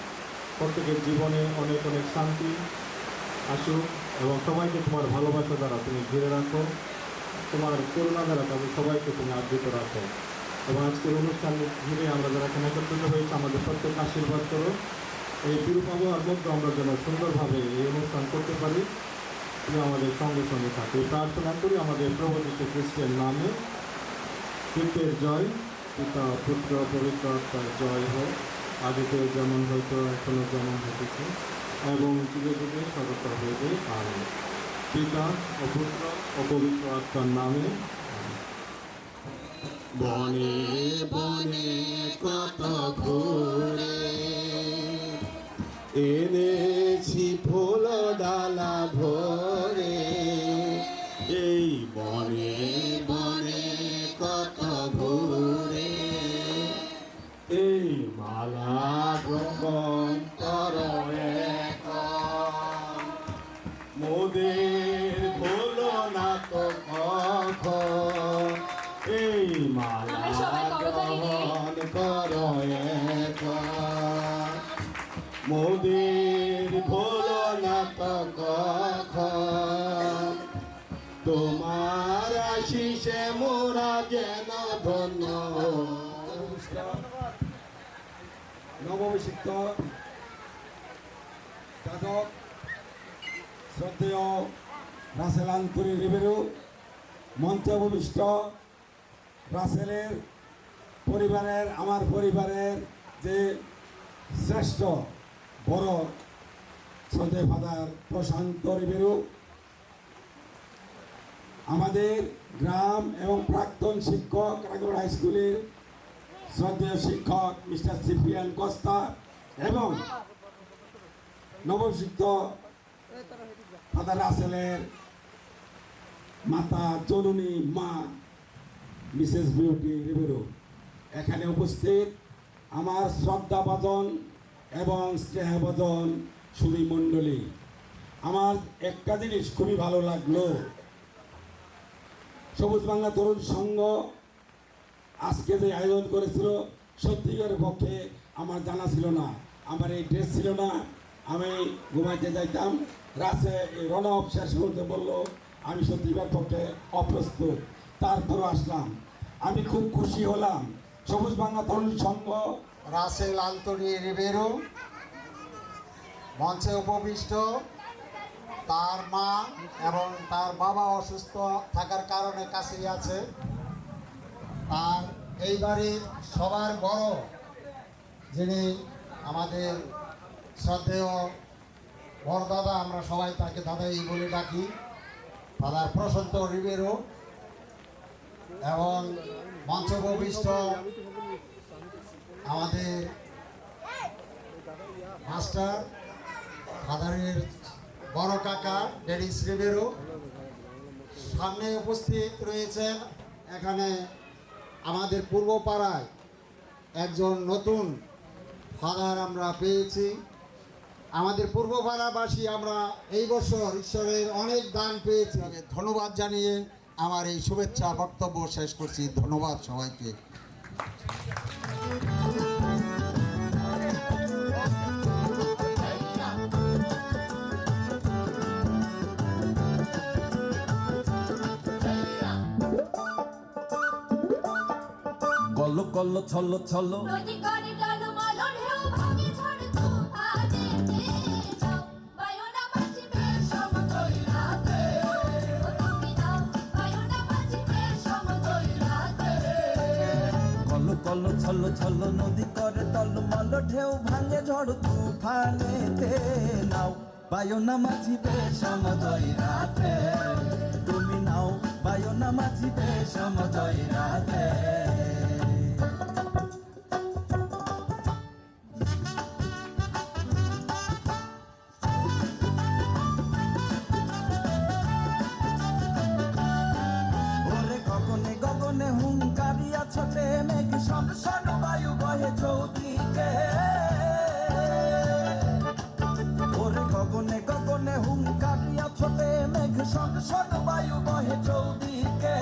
প্রত্যেকের জীবনে অনেক অনেক শান্তি আসুক এবং সবাইকে তোমার ভালোবাসা দ্বারা তুমি ঘিরে রাখো, তোমার করুণা দ্বারা তাদের সবাইকে তুমি আবৃত রাখো। এবং আজকের অনুষ্ঠান ঘিরে আমরা যারা এখানে একত্রিত হয়েছি আমাদের প্রত্যেক আশীর্বাদ করো। এই বিরূপ আবহাওয়ার মধ্যে আমরা যেন সুন্দরভাবে এই অনুষ্ঠান করতে পারি, তুমি আমাদের সঙ্গে সঙ্গে থাকো। এই প্রার্থনা করি আমাদের প্রভু যীশু খ্রিস্টের নামে। পিতের জয়, পিতা পুত্র পবিত্র আত্মার জয় হোক, আদিতে যেমন হয়তো এখনো যেমন হতেছে এবং যুগে যুগে সর্বত্র হইবে। আমেন। পিতা ও পুত্র ও পবিত্র আত্মার নামে। বনে বনে কত ঘুরে এনেছি ফুল ডালা ভরে, এই বনে বনে কত ঘুরে এই মালা গ্রহণ কর এখন, মোদের ভুলো না তো কখন, এই মালা গ্রহণ কর এখন, মোদের ভুলো না তো কখন, তোমার আশিসে মোরা যেন ধন্য। নববিষিক্ত যাজক শ্রদ্ধেয় রাসেল আন্তরি রিবেরু, মঞ্চে উপবিষ্ট রাসেলের পরিবারের, আমার পরিবারের যে শ্রেষ্ঠ বড় শ্রদ্ধেয় ফাদার প্রশান্ত রিবেরু, আমাদের গ্রাম এবং প্রাক্তন শিক্ষক রাঙ্গামাটি হাই স্কুলের শ্রদ্ধেয় শিক্ষক মিস্টার সিপিএন কস্তা এবং নবশিক্ত ফাদার রাসেলের মাতা জননী মা মিসেস বিউটি রিবেরু, এখানে উপস্থিত আমার শ্রদ্ধাভাজন এবং স্নেহভাজন সুধী মণ্ডলী। আমার একটা জিনিস খুবই ভালো লাগলো, সবুজ বাংলা তরুণ সংঘ আজকে যে আয়োজন করেছিল সত্যিকার পক্ষে আমার জানা ছিল না, আমার এই ড্রেস ছিল না, আমি ঘুমাইতে যাইতাম, রাতে রনব শেষ করতে বললো, আমি সত্যিকার পক্ষে অপ্রস্তুত, তারপরও আসলাম। আমি খুব খুশি হলাম। সবুজ বাংলা তরুণ সংঘ রাসেল আন্তনি রিবেরো মঞ্চে উপবিষ্ট, তার মা এবং তার বাবা অসুস্থ থাকার কারণে কাছেই আছে। আর এইবারে সবার বড় যিনি আমাদের শ্রদ্ধেয় বড় দাদা, আমরা সবাই তাকে দাদাই বলে ডাকি, ফাদার প্রশান্ত রিবেরো, এবং মঞ্চে উপবিষ্ট আমাদের মাস্টার ফাদারের বড় কাকা ডেনিস রিবেরো, সামনে উপস্থিত রয়েছেন এখানে আমাদের পূর্বপাড়ায় একজন নতুন ফাদার আমরা পেয়েছি। আমাদের পূর্বপাড়াবাসী আমরা এই বছর ঈশ্বরের অনেক দান পেয়েছি। ধন্যবাদ জানিয়ে আমার এই শুভেচ্ছা বক্তব্য শেষ করছি। ধন্যবাদ সবাইকে। কল্লো কল্লো ছল্লো ছল্লো নদী করে টলমল ঢেউ ভাঙে ঝড় তুফানে যাও বায়ুনা বাঁচিবে সমতল রাতে ও তুমি দাও বায়ুনা ছলো ছলো ছলো নদী করে টলমল ঢেউ ভাঙে ঝড় তুফানেতে নাও পায়ো না মাঝি সমদয় রাতে তুমি নাও পায়ো না মাঝি সমদয় রাতে গগনে হুঙ্কারিয়া ছোটে মেঘ সব সন বায়ু বহে চৌদিকে ওরে গগনে গগনে হুঙ্কারিয়া ছোটে মেঘ সব সন বায়ু বহে চৌদিকে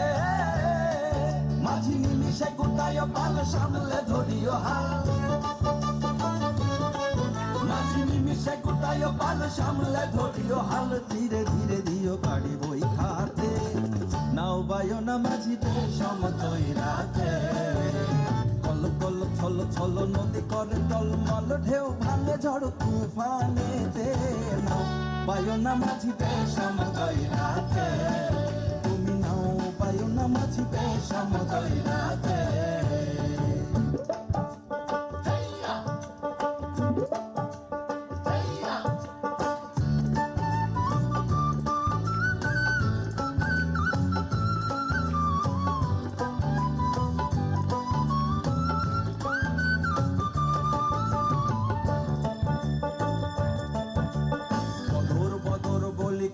মাঝি নিমিষে গুটায় পাল সামলে ধরিও হাল মাঝি নিমিষে গুটায় পাল সামলে ধরিও হাল ধীরে ধীরে দিও বাড়ি বই খাতে নাও বায়ো না মাঝি সমতই রাতে কল কল ছল ছল নদী করে টলমল ঢেউ ভাঙে ঝড় তুফানেতে নাও বায়ো না মাঝি সমতই রাতে তুমি নাও বায়ো না মাঝি সমতই রাতে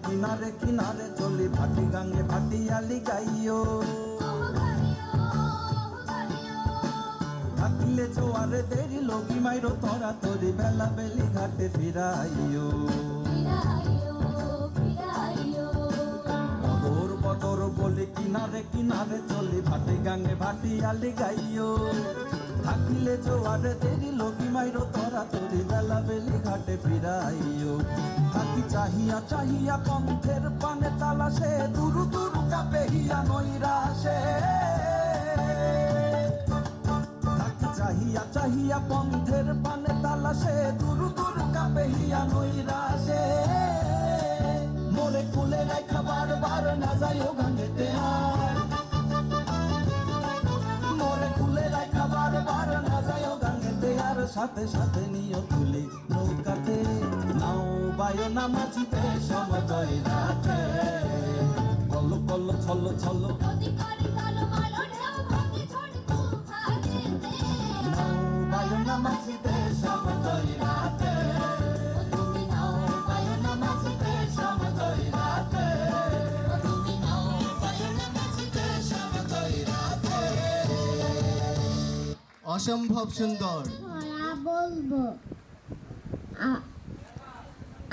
কিনারে কিনারে চলি ভাটি গাঙ্গে ভাটিয়ালি গাইও থাকলে জোয়ারে দেরি লগি মাইরো তোরা তোরি বেলা বেলি ঘাটে ফিরাইও বদর বদর বলি কিনারে কিনারে চলি ভাটি গাঙ্গে ভাটিয়ালি গাইও থাকলে জোয়ারে দেরি লগি মাইরো তোরা তোরি বেলা বেলি ঘাটে ফিরাইও থাকি চাহিয়া চাহিয়া পন্থের পানে তালাশে দুরু দুরু কাপে হিয়া নৈরাশে থাকি চাহিয়া চাহিয়া পন্থের পানে তালাশে দুরু দুরু কাপে হিয়া নৈরাশে মোরে কুলে নাই খাবার বার না যাইও গাঙ্গেতে আর মোরে কুলে নাই খাবার বার না যাইও গাঙ্গেতে আর সাথে সাথে নিও তুলি নৌকাতে নাও বায়ো না মাঝিতে সমদয় রাতে কল কল ছল ছল নাও বায়ো না মাঝিতে সমদয় রাতে তুমি নাও বায়ো না মাঝিতে সমদয় রাতে তুমি নাও বায়ো না মাঝিতে সমদয় রাতে অসম্ভব সুন্দর বলবো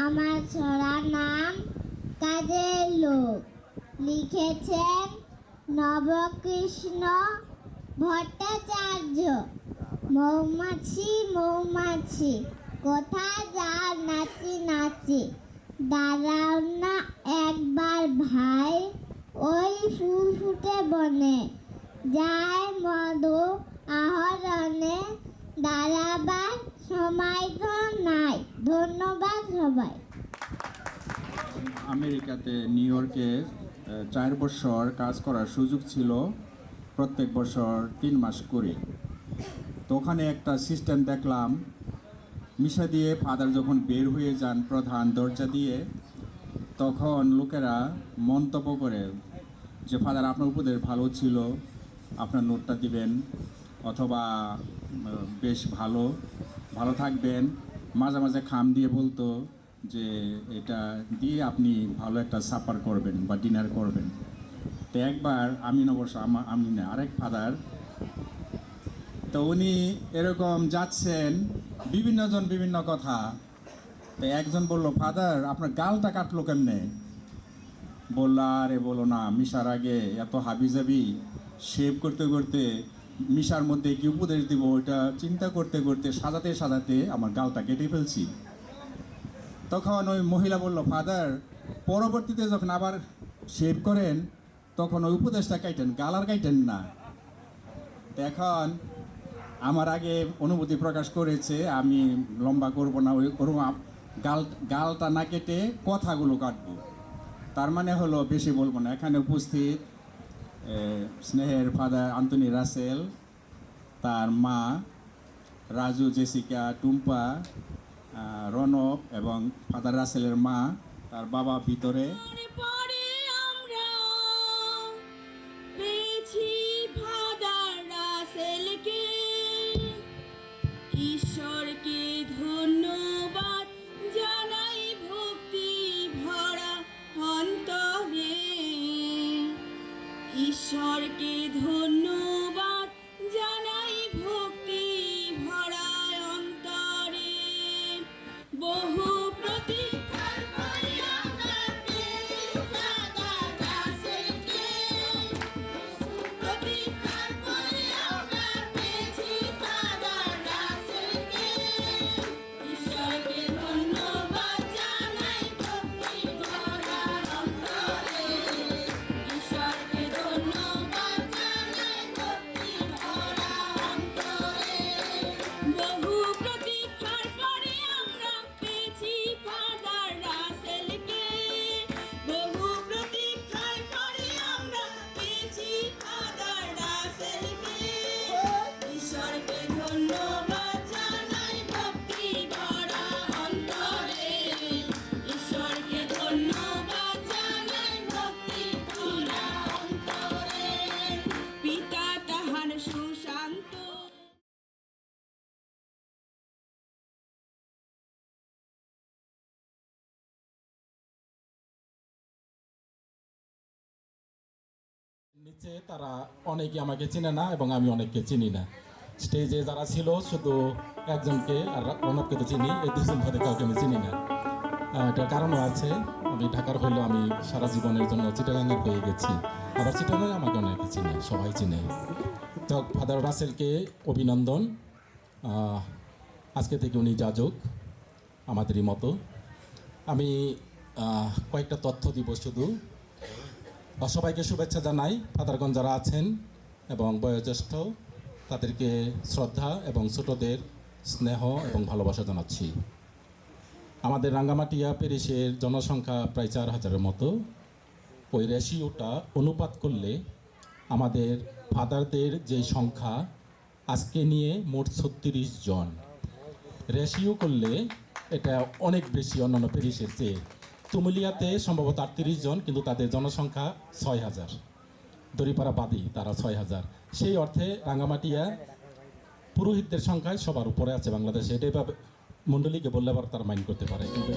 আমার ছড়ার নাম কাজের লোক লিখেছেন নবকৃষ্ণ ভট্টাচার্য মৌমাছি মৌমাছি কোথায় যাও নাচি নাচি দাঁড়াও না একবার ভাই ওই ফুটফুটে বনে যায় মধু আহরণে দাঁড়াবার সময় তো নাই ধন্যবাদ সবাই আমেরিকাতে নিউ ইয়র্কে 4 বছর কাজ করার সুযোগ ছিল প্রত্যেক বছর 3 মাস করে তো ওখানে একটা সিস্টেম দেখলাম মিশা দিয়ে ফাদার যখন বের হয়ে যান প্রধান দরজা দিয়ে তখন লোকেরা মন্তব্য করে যে ফাদার আপনার উপদেশ ভালো ছিল আপনার নোটটা দিবেন অথবা বেশ ভালো ভালো থাকবেন মাঝে মাঝে খাম দিয়ে বলতো যে এটা দিয়ে আপনি ভালো একটা সাপার করবেন বা ডিনার করবেন তো একবার আমি অবশ্য আমি না আরেক ফাদার তো উনি এরকম যাচ্ছেন বিভিন্নজন বিভিন্ন কথা তো একজন বলল ফাদার আপনার গালটা কাটলো কেমনে বললো আরে বলো না মিশার আগে এত হাবিজাবি শেভ করতে করতে মিশার মধ্যে কি উপদেশ দিব ওটা চিন্তা করতে করতে সাজাতে সাজাতে আমার গালটা কেটে ফেলছি তখন ওই মহিলা বলল ফাদার পরবর্তীতে যখন আবার শেভ করেন তখন ওই উপদেশটা কাটেন গাল আর কাটেন না এখন আমার আগে অনুভূতি প্রকাশ করেছে আমি লম্বা করব না ওই ওরকম গালটা না কেটে কথাগুলো কাটবো তার মানে হলো বেশি বলবো না এখানে উপস্থিত স্নেহের ফাদার আন্তনি রাসেল তার মা রাজু, জেসিকা, টুম্পা, রনক এবং ফাদার রাসেলের মা, তার বাবা ভিতরে। পরে আমরা পেয়েছি ফাদার রাসেলকে, ঈশ্বরকে ধন্যবাদ জানাই ভক্তি ভরা অন্তরে, ঈশ্বরকে ধন্যবাদ জানাই ভক্তি ভরা অন্তরে। বহু প্রতীক্ষার পরে আমরা পেয়েছি ফাদার রাসেলকে, প্রতীক্ষার পরে আমরা পেয়েছি ফাদার রাসেলকে, ঈশ্বরকে ধন্যবাদ জানাই ভক্তি ভরা অন্তরে, ঈশ্বরকে ধন্যবাদ জানাই ভক্তি ভরা অন্তরে। বহু প্রতীক্ষার পরে আমরা পেয়েছি ফাদার রাসেলকে, বহু প্রতীক্ষার পরে আমরা পেয়েছি ফাদার রাসেলকে, ঈশ্বরকে ধন্যবাদ জানাই ভক্তি ভরা অন্তরে, ঈশ্বরকে ধন্যবাদ জানাই ভক্তি ভরা অন্তরে। পিতা তাহার সুশান্ত নিচে তারা অনেকে আমাকে চিনে না এবং আমি অনেককে চিনি না। স্টেজে যারা ছিল শুধু একজনকে আর রনককে তো চিনি, এই দুজন ধরে কাউকে আমি চিনি না। এটার কারণও আছে, আমি ঢাকার হইলেও আমি সারা জীবনের জন্য চিটাগাঙ্গের হয়ে গেছি, আবার চিটাগাঙ্গে আমাকে অনেকে চিনে, সবাই চিনে। তো ফাদার রাসেলকে অভিনন্দন। আজকে থেকে উনি যাজক আমাদেরই মতো। আমি কয়েকটা তথ্য দিব শুধু। সবাইকে শুভেচ্ছা জানাই। ফাদারগণ যারা আছেন এবং বয়োজ্যেষ্ঠ তাদেরকে শ্রদ্ধা এবং ছোটদের স্নেহ এবং ভালোবাসা জানাচ্ছি। আমাদের রাঙ্গামাটিয়া প্যারিশের জনসংখ্যা প্রায় 4000-এর মতো। ওই রেশিওটা অনুপাত করলে আমাদের ফাদারদের যে সংখ্যা আজকে নিয়ে মোট 36 জন। রেশিও করলে এটা অনেক বেশি অন্যান্য প্যারিশের চেয়ে। তুমুলিয়াতে সম্ভবত 38 জন, কিন্তু তাদের জনসংখ্যা 6000, দড়িপাড়া বাদী তারা 6000। সেই অর্থে রাঙ্গামাটিয়া পুরোহিতদের সংখ্যায় সবার উপরে আছে বাংলাদেশে। এটাই বা মণ্ডলীকে বললে আবার তারা মাইন্ড করতে পারে, কিন্তু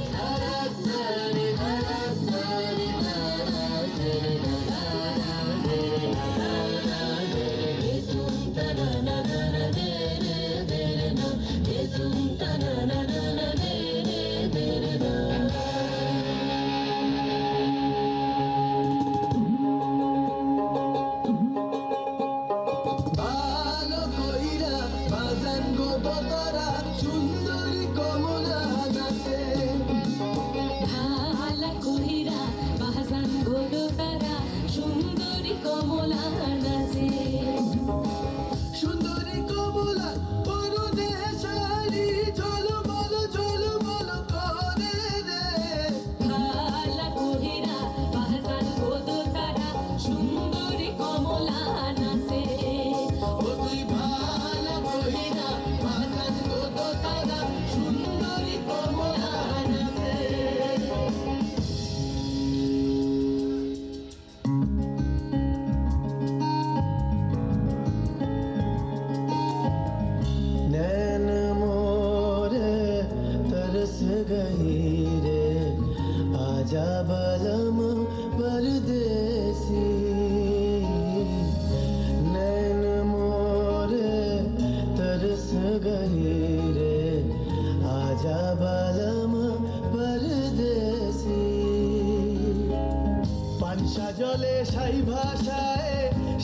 জলে সাই ভাষায়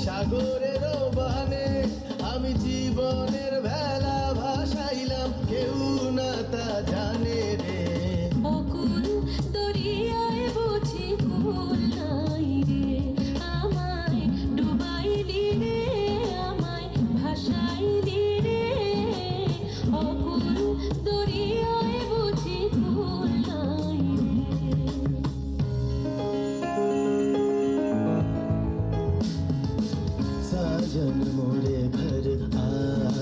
সাগরের বানে আমি জীবনের ভেলা ভাসাইলাম, কেউ না তা জানে রে। অকুল দরিয়ায় বুঝি কুল নাই রে, আমায় ডুবাইলি রে, আমায় ভাসাইলি রে। অকুল দরিয়ায় বুঝি কুল নাই রে। साजन मोरे घर आ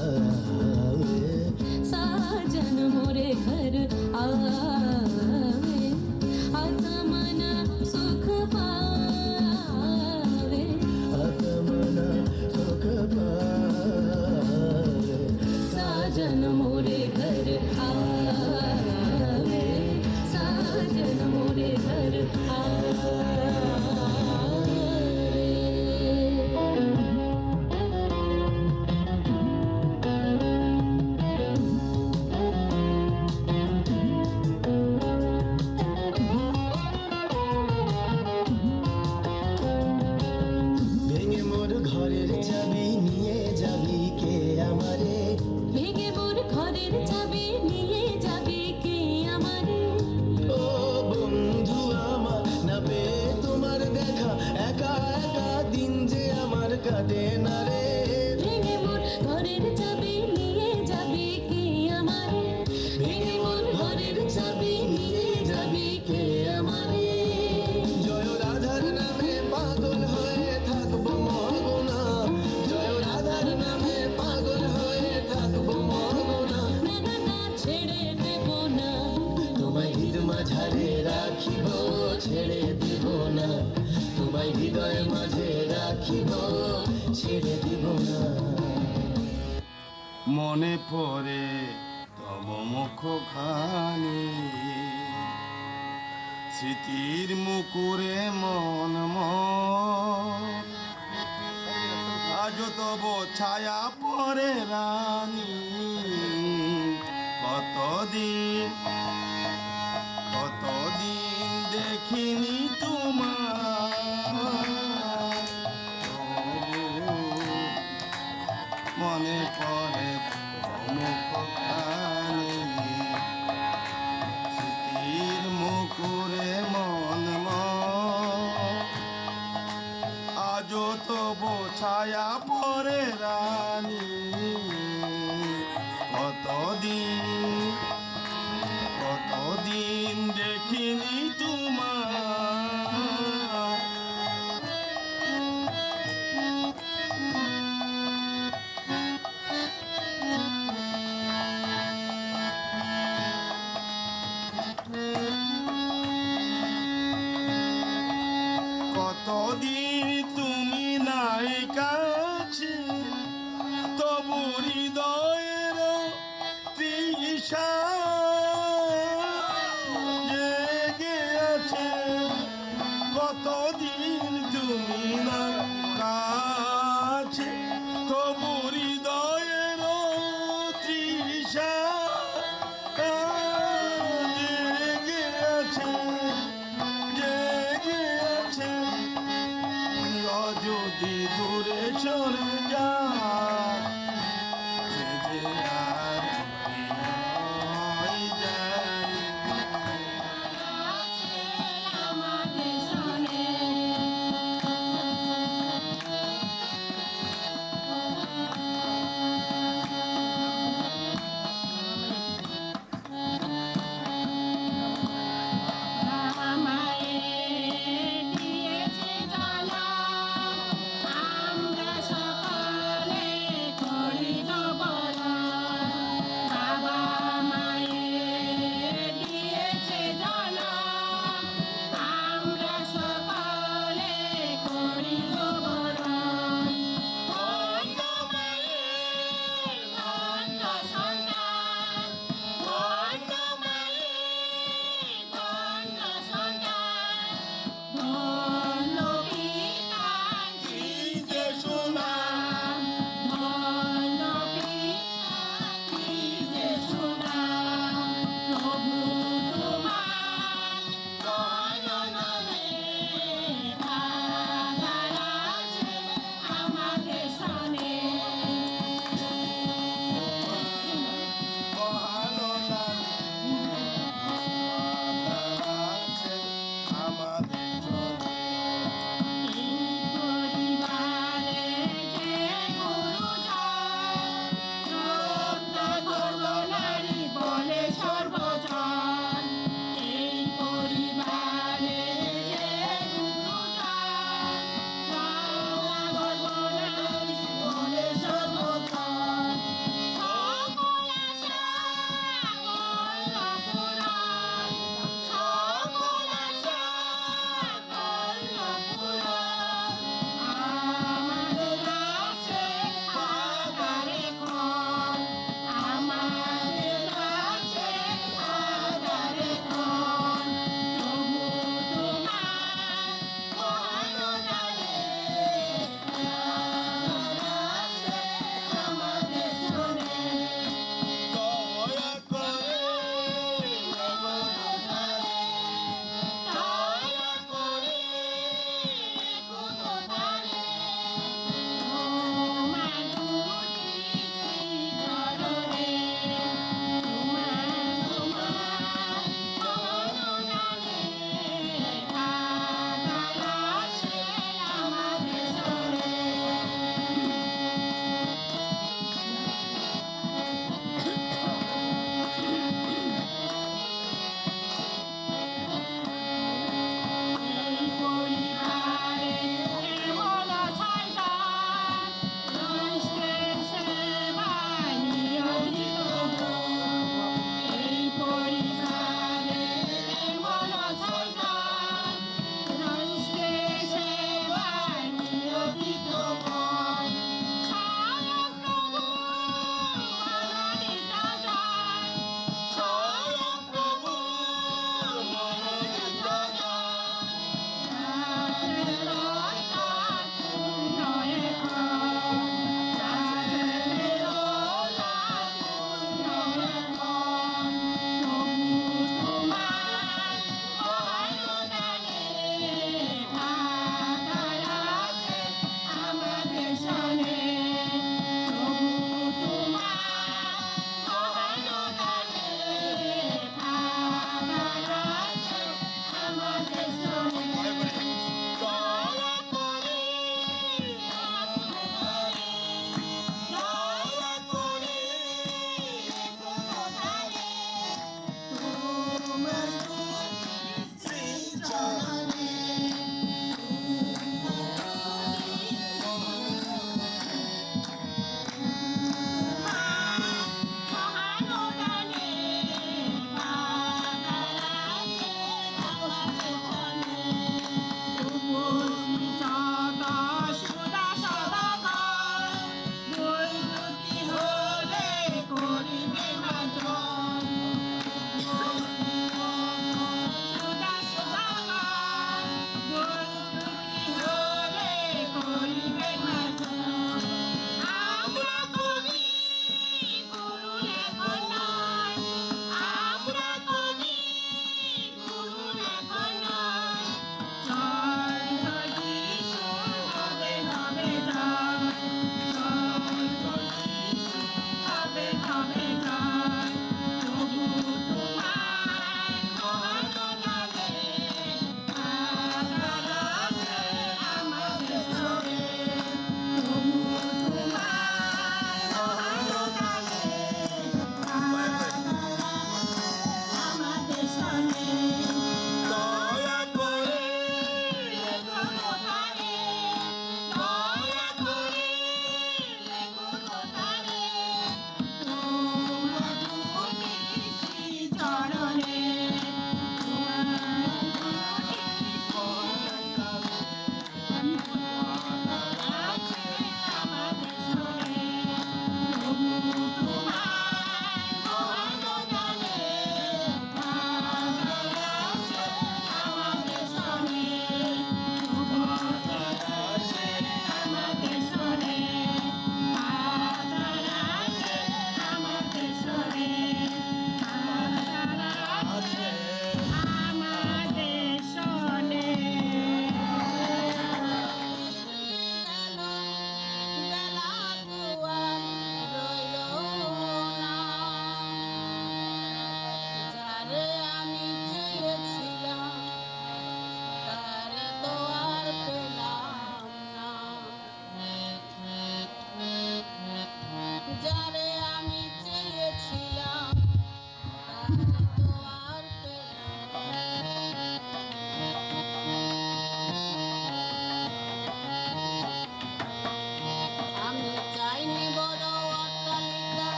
কাটে না রে ভেঙে মোর ঘরের চাবি নিয়ে যাবি কে আমারে ভেঙে মোর ঘরের চাবি নিয়ে যাবি কে আমারে জয় রাধার নামে পাগল হয়ে থাকবো মরবো না জয় রাধার নামে পাগল হয়ে থাকবো মরবো না না না না ছেড়ে দেব না তোমায় হৃদ মাঝারে রাখিব ছেড়ে দিব না তোমায় হৃদয় মাঝে রাখিব ছেড়ে দিব না মনে পড়ে তব মুখ খানি স্মৃতির মুকুরে মন আজ তব ছায়া পরে রানী কতদিন দেখিনি তোমার মনে পড়ে মুখ খানি স্মৃতির মুকুরে মন আজও তো ছায়া পরে রানী কতদিন দেখিনি তোমার কতদিন তুমি নাই কাছে তবু হৃদয়ের তৃষা জেগে আছে কতদিন তুমি না কাছে তবু হৃদয়ের তৃষা জেগে আছে যদি দূরে চলে যায় যে আর জানি আমাদের শোনে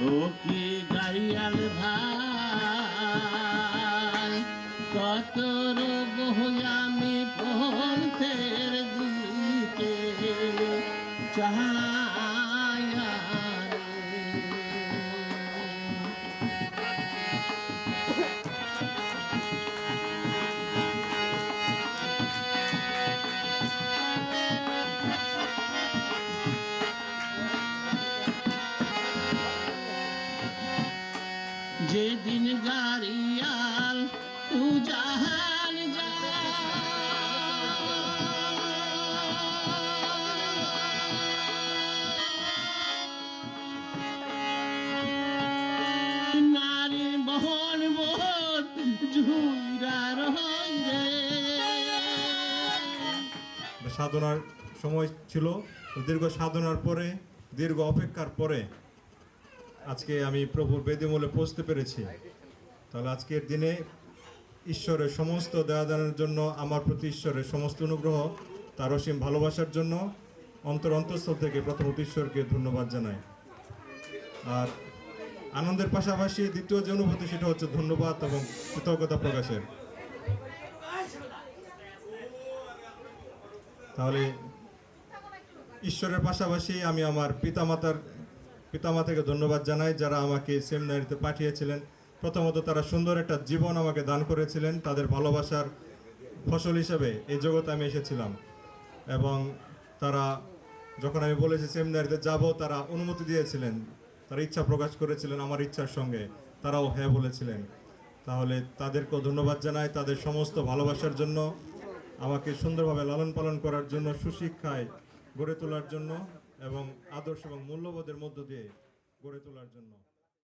ও কি গাইয়াল ভাই কত রোগ আমি পন্থের দিকে চাহায়া যেদিন গাড়িয়াল তু জাহান নারী বহন বহন ঝুরার রে সাধনার সময় ছিল, দীর্ঘ সাধনার পরে, দীর্ঘ অপেক্ষার পরে আজকে আমি প্রভুর বেদিমূলে পৌঁছতে পেরেছি। তাহলে আজকের দিনে ঈশ্বরের সমস্ত দয়াদানের জন্য, আমার প্রতি ঈশ্বরের সমস্ত অনুগ্রহ, তার অসীম ভালোবাসার জন্য অন্তঃস্থল থেকে প্রথমত ঈশ্বরকে ধন্যবাদ জানাই। আর আনন্দের পাশাপাশি দ্বিতীয় যে অনুভূতি সেটা হচ্ছে ধন্যবাদ এবং কৃতজ্ঞতা প্রকাশের। তাহলে ঈশ্বরের পাশাপাশি আমি আমার পিতামাতাকে ধন্যবাদ জানাই, যারা আমাকে সেমিনারিতে পাঠিয়েছিলেন। প্রথমত তারা সুন্দর একটা জীবন আমাকে দান করেছিলেন, তাদের ভালোবাসার ফসল হিসেবে এই জগতে আমি এসেছিলাম। এবং তারা যখন আমি বলেছি সেমিনারিতে যাব, তারা অনুমতি দিয়েছিলেন, তারা ইচ্ছা প্রকাশ করেছিলেন আমার ইচ্ছার সঙ্গে, তারাও হ্যাঁ বলেছিলেন। তাহলে তাদেরকেও ধন্যবাদ জানাই তাদের সমস্ত ভালোবাসার জন্য, আমাকে সুন্দরভাবে লালন পালন করার জন্য, সুশিক্ষায় গড়ে তোলার জন্য এবং আদর্শ এবং মূল্যবোধের মধ্য দিয়ে গড়ে তোলার জন্য।